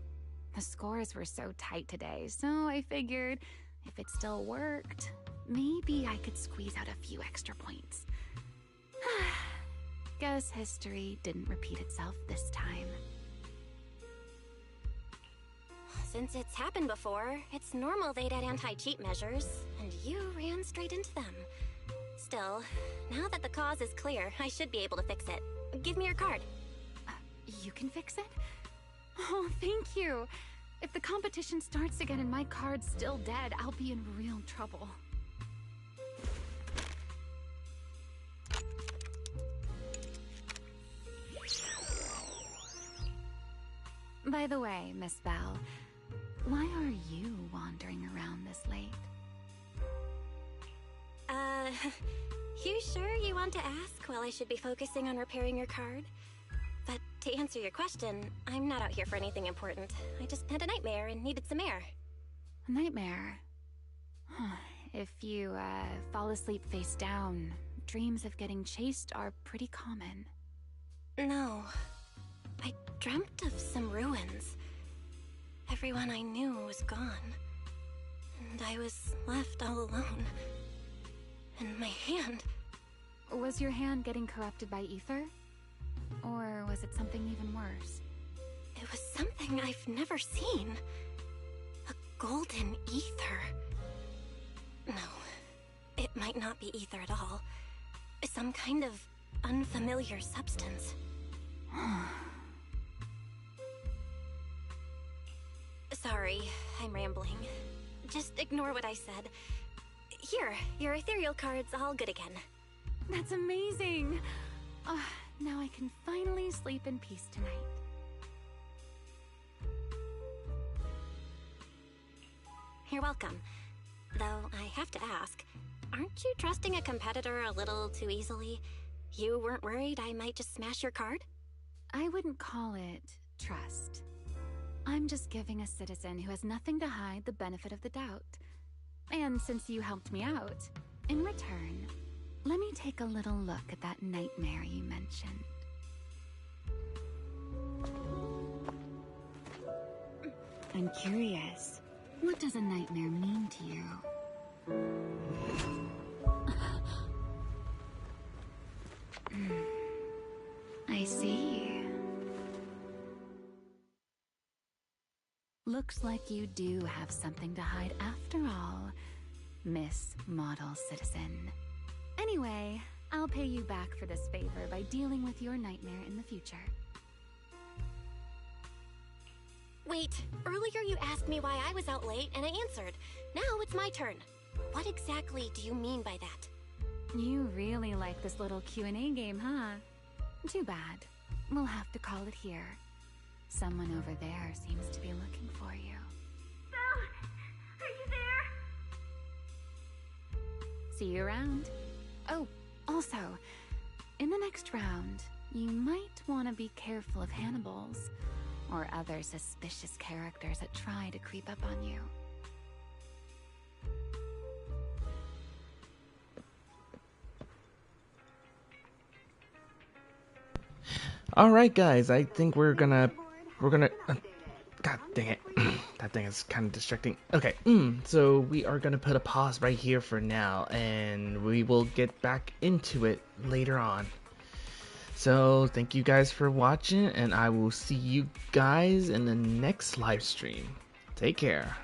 F: The scores were so tight today, so I figured if it still worked, maybe I could squeeze out a few extra points. Guess history didn't repeat itself this time.
C: Since it's happened before, it's normal they'd add anti-cheat measures, and you ran straight into them. Still, now that the cause is clear, I should be able to fix it. Give me your card.
F: You can fix it? Oh, thank you. If the competition starts again and my card's still dead, I'll be in real trouble. By the way, Miss Bell, why are you wandering around this late?
C: You sure you want to ask while I should be focusing on repairing your card? But to answer your question, I'm not out here for anything important. I just had a nightmare and needed some air.
F: A nightmare. If you, fall asleep face down, dreams of getting chased are pretty common.
C: No. I dreamt of some ruins. Everyone I knew was gone. And I was left all alone. And my hand...
F: Was your hand getting corrupted by ether? Or was it something even worse?
C: It was something I've never seen. A golden ether. No, it might not be ether at all. Some kind of unfamiliar substance. Sorry, I'm rambling. Just ignore what I said. Here, your ethereal card's all good again.
F: That's amazing! Now I can finally sleep in peace tonight.
C: You're welcome. Though I have to ask, aren't you trusting a competitor a little too easily? You weren't worried I might just smash your card?
F: I wouldn't call it trust. I'm just giving a citizen who has nothing to hide the benefit of the doubt. And since you helped me out, in return, let me take a little look at that nightmare you mentioned. I'm curious, what does a nightmare mean to you? I see. Looks like you do have something to hide after all, Miss Model Citizen. Anyway, I'll pay you back for this favor by dealing with your nightmare in the future.
C: Wait, earlier you asked me why I was out late and I answered. Now it's my turn. What exactly do you mean by that?
F: You really like this little Q&A game, huh? Too bad. We'll have to call it here. Someone over there seems to be looking for you.
E: Belle! Are you there?
F: See you around. Oh, also, in the next round, you might want to be careful of Hannibals or other suspicious characters that try to creep up on you.
A: All right, guys. I think we're gonna. God dang it! That thing is kind of distracting. Okay. So we are gonna put a pause right here for now, and we will get back into it later on. So thank you guys for watching, and I will see you guys in the next live stream. Take care.